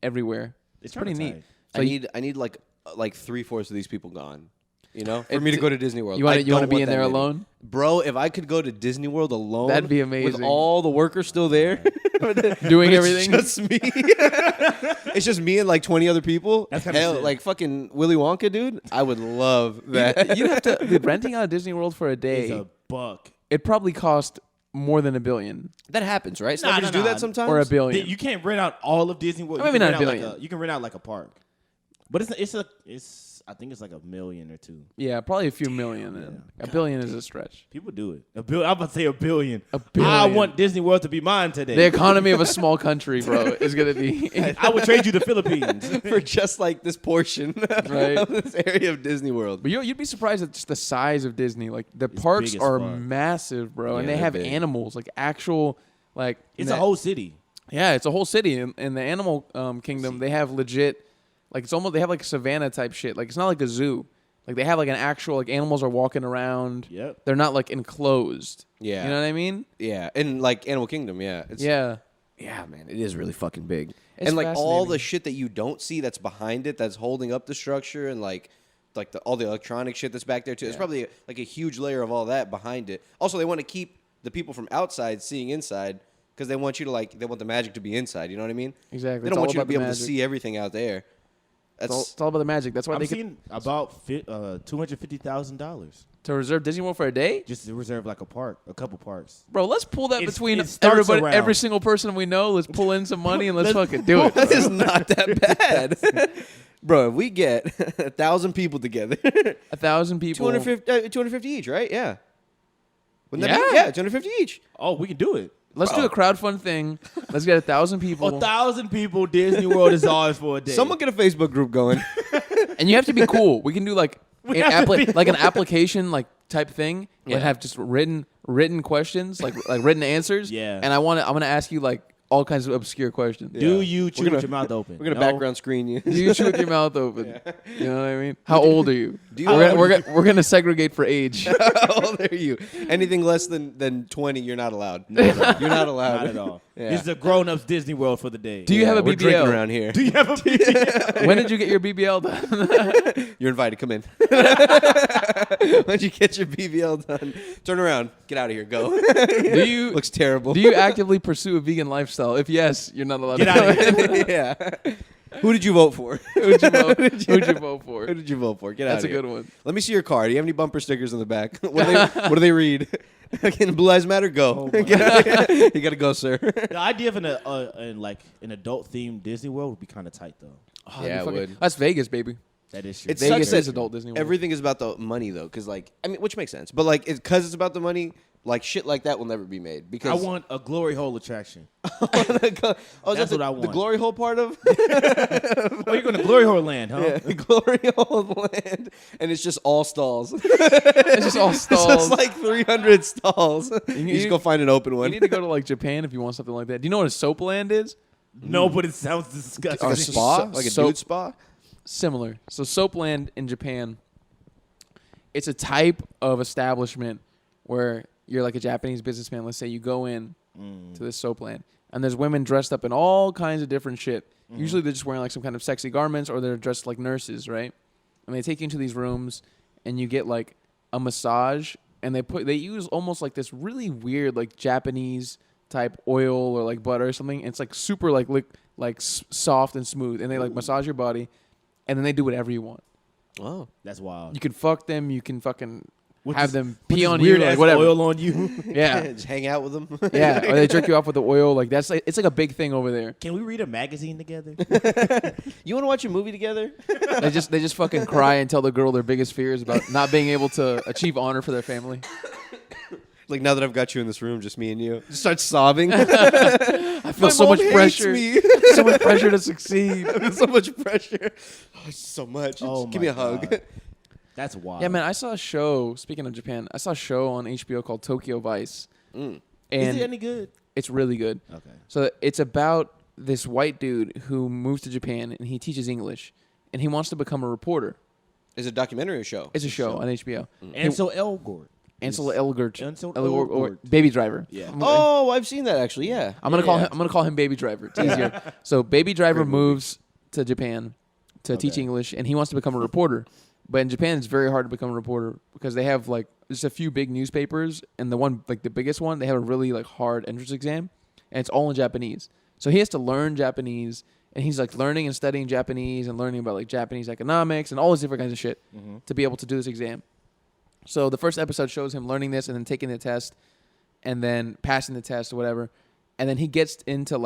everywhere. It's pretty kinda neat. tight. So I need like 3/4 of these people gone. You know, for me to go to Disney World. you want I to don't be want in that there many. alone? Bro? If I could go to Disney World alone, That'd be with amazing. all the workers still there, Doing but everything. It's just me. It's just me and like 20 other people. That's kinda Hell, sick. like fucking Willy Wonka, dude. I would love that. You'd have to dude, renting out Disney World for a It's day. a buck. It probably cost more than $1 billion That happens, right? Nah, Celebrities nah, do nah. that sometimes. or $1 billion. You can't rent out all of Disney World. Maybe You can not rent $1 out billion. you can rent out like a park, but it's I think it's like $1 million or $2 million. Yeah, probably a few million. And $1 billion is a stretch. People do it. I'm about to say $1 billion. $1 billion. I want Disney World to be mine today. The economy of a small country, bro, is gonna be I would trade you the Philippines. for just like this portion Right. of this area of Disney World. But you'd be surprised at just the size of Disney. Like the parks big as are fuck. massive, bro, and Yeah, they they're have big. animals, like actual, like It's a whole city. yeah, it's a whole city. In the animal kingdom, they have legit, like it's almost they have like savannah type shit. Like it's not like a zoo. Like they have like an actual like animals are walking around. Yep. They're not like enclosed. Yeah. You know what I mean? Yeah, and like Animal Kingdom, yeah. It's, Yeah. Yeah, man, it is really fucking big. It's and like all the fascinating. shit that you don't see that's behind it, that's holding up the structure, and like all the electronic shit that's back there too. There's probably like a huge layer of all that behind it. Also, they want to keep the people from outside seeing inside because they want you to they want the magic to be inside. You know what I mean? Exactly. They It's don't all want you to about be the able to magic. see everything out there. It's all about the magic. That's why I'm they could seeing about $250,000 to reserve Disney World for a day. just to reserve like a couple parks. Bro, let's pull that It's- between it starts everybody, around. every single person we know. Let's pull in some money and let's fucking do it. That is not that bad. Bro, if we get 1,000 people together, 1,000 people. 250 each, right? Yeah. Wouldn't that be? Yeah. Yeah, 250 each. Oh, we can do it. Let's do a crowdfund thing. Let's get 1,000 people. 1,000 people. Disney World is ours for a day. Someone get a Facebook group going. And you have to be cool. We can do like We have to be like an application like type thing. Yeah. And have just written questions, like written answers. Yeah. And I'm gonna ask you like all kinds of obscure questions. Do you chew with your mouth open? We're gonna No? background screen you. Do you chew with your mouth open? You know what I mean? How old are you? Do you- We're gonna segregate for age. How old are you? Anything less than 20, you're not allowed. You're not allowed. Not at all. Yeah. This is a grown-ups Disney World for the day. Do you have a We're drinking BBL? around here. Do you have a BBL? When did you get your BBL done? You're invited. Come in. Once you get your BBL done, turn around. Get out of here. Go. Do you Looks terrible. do you actively pursue a vegan lifestyle? If yes, you're not allowed Get to out go of in. here. Yeah. Who did you vote for? Who'd you vote? Who'd you vote for? Who did you vote for? Get out That's of a here. good one. Let me see your card. Do you have any bumper stickers on the back? What do they read? Again, Blue Lives Matter. Go. Get out of here. You gotta go, sir. The idea of an adult-themed Disney World would be kind of tight, though. Oh, Yeah, that'd be it would. That's Vegas, baby. That is true. It Vegas sucks is that adult Disney World. Everything is about the money, though, because which makes sense. But because it's about the money, shit like that will never be made. I Because want a glory hole attraction. oh, is that That's what I the want. glory hole part of Oh, you're going to glory hole land, huh? yeah, the glory hole land, and it's just all stalls. It's just all So stalls. it's 300 stalls. You need- just go find an open You one. need to go to Japan if you want something like that. Do you know what a soap land is? No, but it sounds disgusting. Like a spa, so- like a so- dude spa. Similar. So Soapland in Japan, it's a type of establishment where you're like a Japanese businessman. Let's say you go in to this Soapland, and there's women dressed up in all kinds of different shit. Usually they're just wearing some kind of sexy garments, or they're dressed like nurses, right? And they take you into these rooms, and you get a massage, and they use almost this really weird Japanese type oil or butter or something. And it's super soft and smooth, and they massage your body. And then they do whatever you want. Oh, That's wild. You can fuck them. You can fucking With have this- them with pee this on you, weird ass whatever. oil on you. Yeah, just hang out with them. yeah. Or they jerk you off with the oil. It's a big thing over there. Can we read a magazine together? You want to watch a movie together? They just fucking cry and tell the girl their biggest fears about not being able to achieve honor for their family. Now that I've got you in this room, just me and you, just start sobbing. I feel so much pressure. So much pressure to succeed. So much pressure. Oh, so much. Oh Just give me a my hug. God. That's wild. Yeah, man. I saw a show. Speaking of Japan, I saw a show on HBO called Tokyo Vice, Is and it any good? it's really good. Okay. So it's about this white dude who moves to Japan and he teaches English, and he wants to become a reporter. Is it a documentary or show? It's a show on HBO. Ansel Elgort. Ansel Elgort, Ansel or Elgort. Baby Driver. Yeah. Oh, I've seen that actually. Yeah. I'm gonna call him Baby Driver. It's easier. So Baby Driver moves to Japan to teach English, and he wants to become a reporter. But in Japan, it's very hard to become a reporter because they have just a few big newspapers, and the one the biggest one, they have a really hard entrance exam, and it's all in Japanese. So he has to learn Japanese, and he's learning and studying Japanese and learning about Japanese economics and all this different kinds of shit to be able to do this exam. So the first episode shows him learning this and then taking the test and then passing the test or whatever. And then he gets into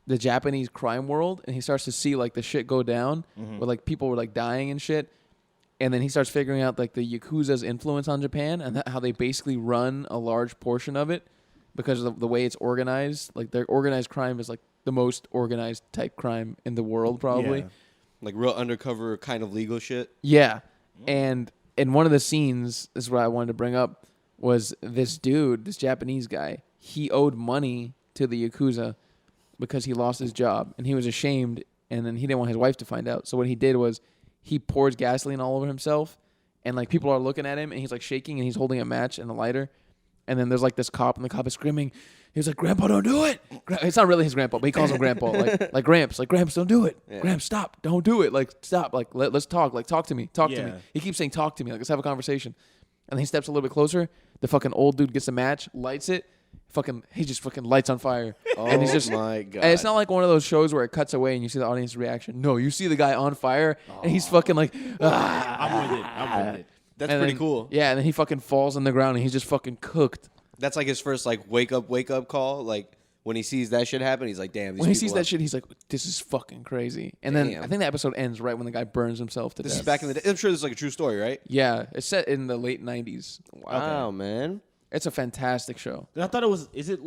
the Japanese crime world, and he starts to see the shit go down where people were dying and shit. And then he starts figuring out the Yakuza's influence on Japan and how they basically run a large portion of it because of the way it's organized. Their organized crime is the most organized type crime in the world probably. Yeah. Real undercover kind of legal shit. Yeah. And in one of the scenes, this is what I wanted to bring up, was this dude, this Japanese guy, he owed money to the Yakuza because he lost his job, and he was ashamed, and then he didn't want his wife to find out. So what he did was he pours gasoline all over himself, and people are looking at him, and he's shaking, and he's holding a match and a lighter, and then there's this cop, and the cop is screaming. He was "Grandpa, don't do it!" It's not really his grandpa, but he calls him Grandpa, Gramps, Gramps, don't do it. Yeah. Gramps, stop, don't do it. Stop, let's talk, talk to me, talk to me. Yeah. He keeps saying, "Talk to me, let's have a conversation." And then he steps a little bit closer. The fucking old dude gets a match, lights it, he just fucking lights on fire. Oh and he's just, my God. and it's not one of those shows where it cuts away and you see the audience reaction. No, you see the guy on fire, and he's fucking ah. I'm with it. That's And pretty then- cool. Yeah, and then he fucking falls on the ground, and he's just fucking cooked. That's his first wake up call. When he sees that shit happen, he's like, damn. These When he people sees that up. shit, he's like, "This is fucking crazy." And then Damn. I think the episode ends right when the guy burns himself to This death. is back in the day. I'm sure this is a true story, right? Yeah, it's set in the late '90s. Wow, man. It's a fantastic show. I thought it was. Is it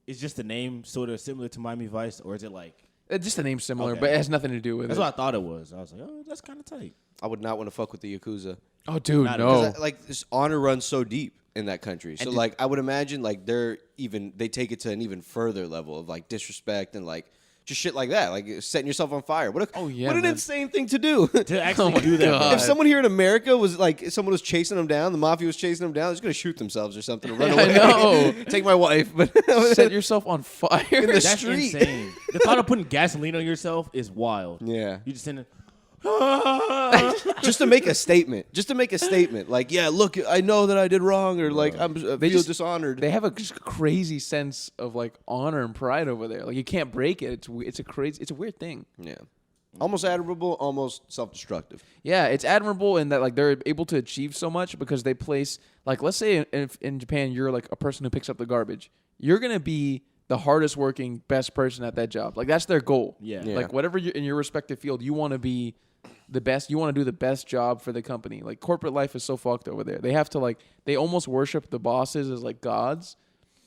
is just the name sort of similar to Miami Vice, or is it Just the name's similar, Okay. but it has nothing to do with That's it. what I thought it was. I was like, oh, that's kind of tight. I would not want to fuck with the Yakuza. Oh, dude, Not no. Like this honor runs so deep in that country. So And like I would imagine like they take it to an even further level of like disrespect and like just shit like that, like setting yourself on fire. What an insane thing to do. To actually do that. God. If someone here in America was like, someone was chasing them down, the mafia was chasing them down, they're just gonna shoot themselves or something and run away. I know. Take my wife, but Set yourself on fire. the That's street. insane. The thought of putting gasoline on yourself is wild. Yeah. You just send it. Just to make a statement. Like, yeah, look, I know that I did wrong, or like I feel dishonored. They have a just crazy sense of like honor and pride over there. Like you can't break it. It's a weird thing. Yeah. Almost admirable, almost self-destructive. Yeah, it's admirable in that like they're able to achieve so much because they place like let's say if in Japan you're like a person who picks up the garbage, you're gonna be the hardest working, best person at that job. Like that's their goal. Yeah. Like whatever in your respective field, you want to be the best. You want to do the best job for the company. Like corporate life is so fucked over there. They have to like they almost worship the bosses as like gods,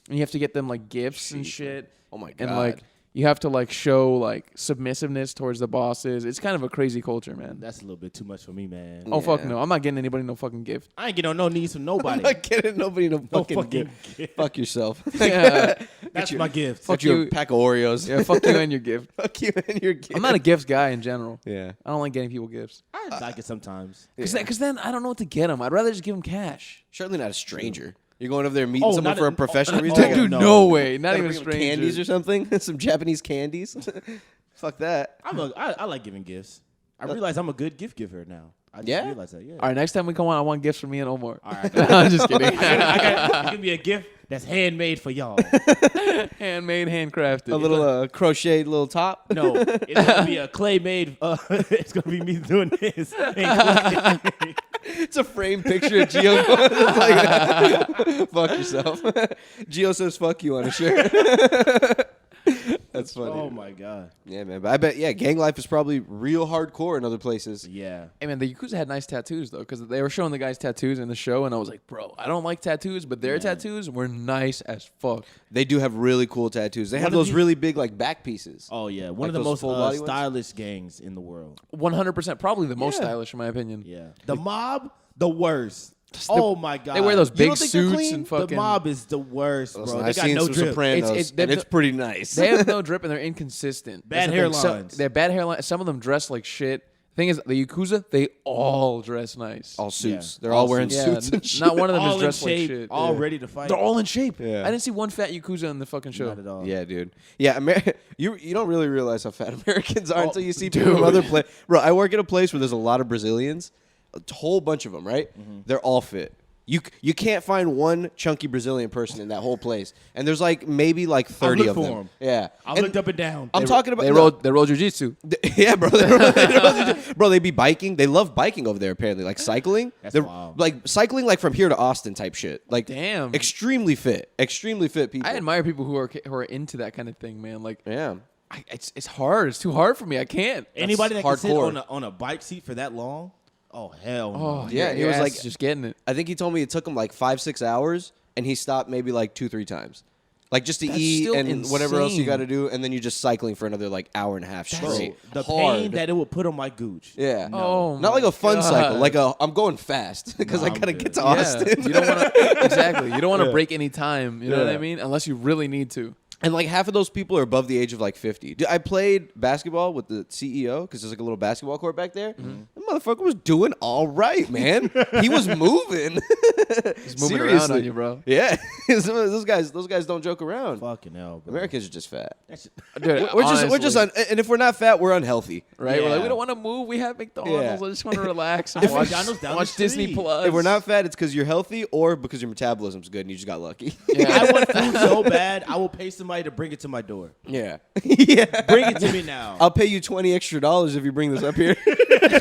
and you have to get them like gifts and shit. Oh my God. And like you have to like show like submissiveness towards the bosses. It's kind of a crazy culture, man. That's a little bit too much for me, man. Oh fuck Yeah. no! I'm not getting anybody no fucking gift. I ain't getting no needs from nobody. I'm not kidding. Nobody no fucking, fucking gift. Fuck yourself. Yeah, That's my gift. Fuck you. you. A pack of Oreos. yeah. Fuck you and your gift. Fuck you and your gift. I'm not a gifts guy in general. Yeah. I don't like getting people gifts. I like it sometimes. Because then I don't know what to get them. I'd rather just give them cash. Certainly not a stranger. You're going over there meeting Oh, someone not for a- a professional oh, reason. oh, Dude, no. no way. Not Gotta even a bring them stranger. candies or something. Some Japanese candies. Fuck that. I like giving gifts. I realize I'm a good gift giver now. I just Yeah? realized that. Yeah. All right, next time we come on, I want gifts from me and Omar. All right. I'm just kidding. Give me a gift that's handmade for y'all. Handmade, handcrafted. A little crocheted little top. No, it's gonna be a clay made. It's gonna be me doing this. It's a framed picture of Gio. It's like, fuck yourself. Gio says fuck you on a shirt. That's funny. Oh my god. Yeah, man. But I bet, gang life is probably real hardcore in other places. Yeah. Hey, man, the Yakuza had nice tattoos, though, because they were showing the guys tattoos in the show, and I was like, bro, I don't like tattoos, but their tattoos were nice as fuck. They do have really cool tattoos. They have of those the- really big, like, back pieces. Oh yeah. One Like of the those most full body ones? stylish gangs in the world. 100%, probably the most Yeah. stylish, in my opinion. Yeah. The mob, the worst. Oh my god. They wear those You big don't think they're suits clean? and The fucking. mob is the worst, bro. Listen, They I've got seen no some drip. Sopranos, It's- and they've- it's pretty nice. They have no drip and they're inconsistent. Bad That's the thing. hairlines. They have bad hairlines. Some of them dress like shit. Thing is, the Yakuza, they all dress nice. all suits. Yeah. They're All all wearing yeah, suits and shit. not one of them all is in dressed like shape, shit. all Yeah. ready to fight. They're all in shape. Yeah. I didn't see one fat Yakuza in the fucking show. Not at all. Yeah, dude. Yeah, you don't really realize how fat Americans are Oh, until you see people from other places. Bro, I work at a place where there's a lot of Brazilians, a whole bunch of them, right? They're all fit. You can't find one chunky Brazilian person in that whole place, and there's like maybe like 30 looked of for them. 'em. Yeah, I And looked up and down. I'm talking about They roll jujitsu. Yeah, bro. Bro, they be biking. They love biking over there. Apparently, like cycling. That's They're wild. like cycling, like from here to Austin type shit. Like, Damn. extremely fit people. I admire people who are into that kind of thing, man. Like, Yeah. it's hard. It's too hard for me. I can't. Anybody that can sit hardcore. on a bike seat for that long? Oh hell no. Oh Yeah, yeah, he it was was like- like just getting it. I think he told me it took him like 5-6 hours, and he stopped maybe like 2-3 times, like just to That's eat still and whatever else you insane. got to do, and then you're just cycling for another like hour and a half Bro, straight. the Hard. pain that it would put on my gooch. Yeah. Oh, Not like a fun my cycle, God. like I'm going fast because No, I I'm gotta good. get to Yeah, Austin. you don't want to exactly. You don't want to break any time. You know what Yeah. I mean? Unless you really need to. And like half of those people are above the age of like 50. Dude, I played basketball with the CEO because there's like a little basketball court back there. The motherfucker was doing all right, man. He was moving. He's moving around on you, bro. Yeah, those guys don't joke around. Fucking hell, bro. Americans are just fat. That's Dude, We're just and if we're not fat, we're unhealthy. right. We're like, Yeah. we don't want to move. We have McDonald's. Yeah. I just want to relax and watch, McDonald's down the watch Disney street. Plus. If we're not fat, it's because you're healthy or because your metabolism's good and you just got lucky. yeah. I want food so bad, I will pay somebody to bring it to my door. Yeah, yeah. Bring it to me now. I'll pay you $20 extra if you bring this up here.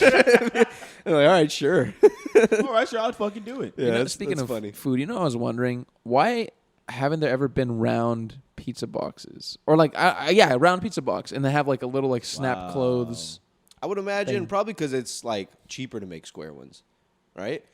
I'm like, all right, sure. All right, sure, I'll fucking do it. Yeah, You know, that's speaking of funny. food, I was wondering why haven't there ever been round pizza boxes or like round pizza box and they have like a little like snap Wow. clothes. I would imagine thing. probably because it's like cheaper to make square ones, right?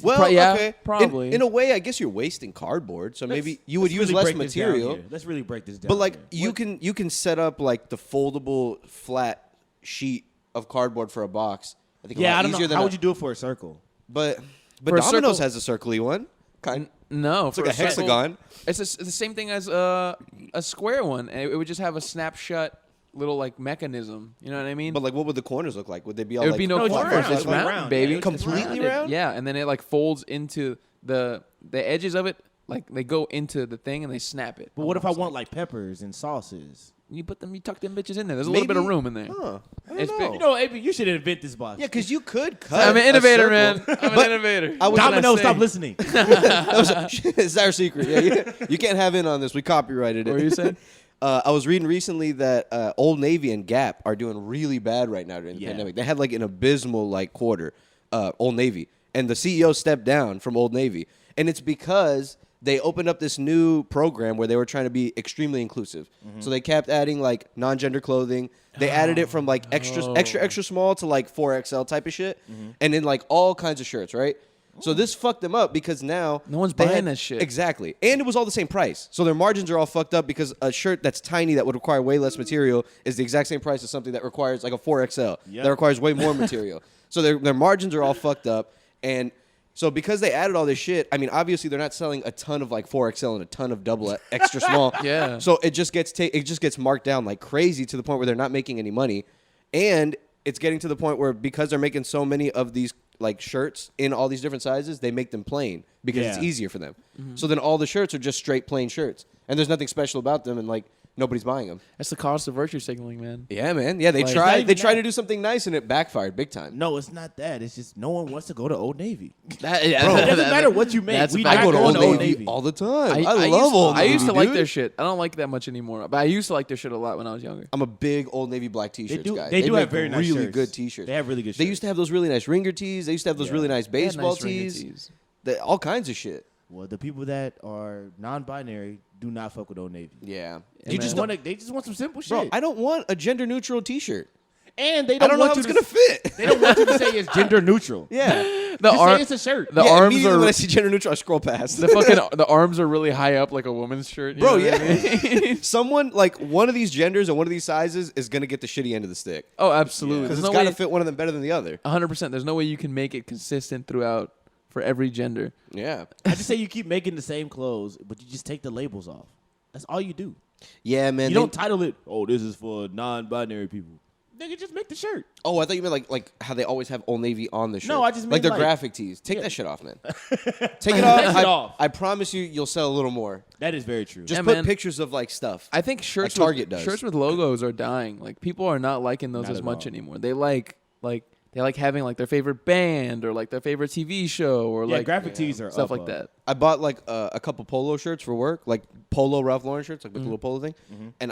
Well, okay. probably. In a way, I guess you're wasting cardboard, so maybe you would use really less break this down material. here. Let's really break this down. But like here. you can set up like the foldable flat sheet of cardboard for a box. I think a Yeah, lot I don't easier know. than How a- would you do it for a circle? But For a Domino's circle- has a circly one. Kind. No, It's like a hexagon. It's the same thing as a square one. And it would just have a snapshot little like mechanism. You know what I mean? But like, what would the corners look like? Would they be all it would like be no No, it's corners. round. It's It's like round, round. baby. Yeah, It's completely rounded. round? Yeah, and then it like folds into the edges of it. Like they go into the thing and they snap it. But what if I want like peppers and sauces? You tuck them bitches in there. There's a little bit of room in there. Huh. I don't It's know. big. You know, AB, you should invent this box. Yeah, because you could cut. I'm an a innovator, circle. man. I'm an innovator. I was- Domino, What can I stop say? listening. It's our secret. Yeah, you can't have in on this. We copyrighted it. What were you saying? I was reading recently that Old Navy and Gap are doing really bad right now during the Yeah. pandemic. They had like an abysmal like quarter, Old Navy, and the CEO stepped down from Old Navy, and it's because they opened up this new program where they were trying to be extremely inclusive. So they kept adding like non-gender clothing. They added it from like extra small to like 4XL type of shit, and then like all kinds of shirts, right? So this fucked them up because now No one's they buying that shit. Exactly, and it was all the same price. So their margins are all fucked up because a shirt that's tiny that would require way less material is the exact same price as something that requires like a 4XL Yep. that requires way more material. So their margins are all fucked up, and so because they added all this shit, I mean, obviously they're not selling a ton of like 4XL and a ton of double extra small. Yeah. So it just gets marked down like crazy to the point where they're not making any money, and it's getting to the point where because they're making so many of these like shirts in all these different sizes, they make them plain because it's Yeah. easier for them. So then all the shirts are just straight plain shirts, and there's nothing special about them, and like nobody's buying them. That's the cost of virtue signaling, man. Yeah, man. Yeah, they Like- It's not tried. even They tried that. to do something nice, and it backfired big time. No, it's not that. It's just no one wants to go to Old Navy. That, It doesn't matter what you make. That's We a fact. not I go to going Old Navy all the time. I love Old I Navy. used to like dude. their shit. I don't like that much anymore. But I used to like their shit a lot when I was younger. I'm a big Old Navy black T-shirts guy. They do make have very nice really shirts. good T-shirts. They have really good They shirts. used to have those really nice ringer tees. They used to have those Yeah. really nice They had baseball nice ringer tees. All kinds of shit. Well, the people that are non-binary do not fuck with Old Navy. Yeah. They just man. want they just want some simple shit. Bro, I don't want a gender neutral T-shirt. and they I don't, don't know want how it's you gonna to, fit. They don't want you to say it's gender neutral. Yeah. The Just arm, say it's a shirt. the Yeah, arms immediately are when I see gender neutral, I scroll past. the arms are really high up like a woman's shirt. You Bro, know what I yeah. mean? Someone like one of these genders and one of these sizes is gonna get the shitty end of the stick Oh, absolutely. because There's it's no gotta way. fit one of them better than the other. 100%. There's no way you can make it consistent throughout for every gender. Yeah. I just say you keep making the same clothes, but you just take the labels off. That's all you do. Yeah, man. You don't title it, oh, this is for non-binary people. Nigga, just make the shirt. Oh, I thought you meant like how they always have Old Navy on the shirt. No, I just like mean their like- graphic tees. Take Yeah. that shit off, man. Take it off. Take it off. I promise you'll sell a little more. That is very true. Just Yeah, put man. pictures of like stuff. I think shirts Like Target with, does. shirts with logos are dying. Like people are not liking those Not as at much all. anymore. They like having like their favorite band or like their favorite TV show or yeah, like graphic tees are stuff up, like up. that. I bought like a couple polo shirts for work, like polo Ralph Lauren shirts, like with the little polo thing. And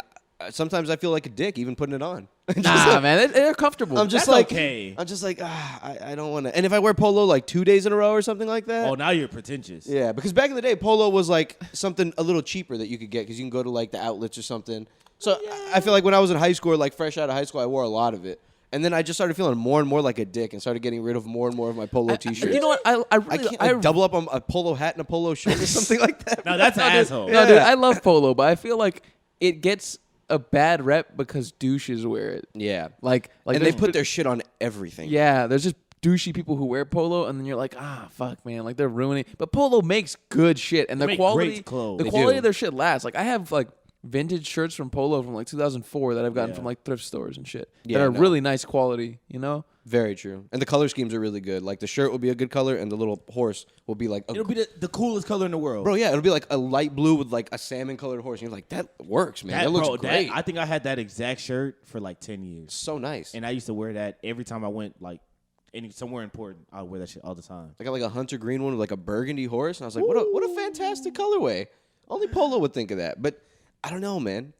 sometimes I feel like a dick even putting it on. Nah, man, they're comfortable. I'm just That's like, okay. I'm just like, I don't want to. And if I wear polo like 2 days in a row or something like that. Oh, now you're pretentious. Yeah, because back in the day, polo was like something a little cheaper that you could get because you can go to like the outlets or something. So I feel like when I was in high school, or like fresh out of high school, I wore a lot of it. And then I just started feeling more and more like a dick and started getting rid of more and more of my polo t-shirts. You know what? I I really can't like, double up on a polo hat and a polo shirt or something like that. Now that's an asshole. No, dude, Yeah. I love polo, but I feel like it gets a bad rep because douches wear it. Yeah. Like And they there's- put their shit on everything. Yeah, there's just douchey people who wear polo, and then you're like, fuck, man, like they're ruining. But polo makes good shit, and They the make quality, great clothes. the They quality do. of their shit lasts. Like I have like vintage shirts from Polo from like 2004 that I've gotten Yeah. from like thrift stores and shit Yeah, that are no. really nice quality. You know? Very true. And the color schemes are really good. Like the shirt will be a good color and the little horse will be like a It'll be the coolest color in the world. Bro, yeah, it'll be like a light blue with like a salmon colored horse. And you're like, that works, man. That, looks great. I think I had that exact shirt for like 10 years. So nice. And I used to wear that every time I went like somewhere important. I would wear that shit all the time. I got like a hunter green one with like a burgundy horse, and I was like, what a fantastic colorway. Only Polo would think of that. But I don't know, man.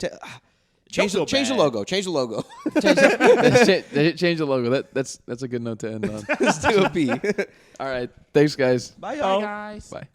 Change the feel bad. logo. Change the logo. Change the logo. That's a good note to end on. Let's do a P. All right, thanks guys. Bye, Bye, y'all. guys. Bye.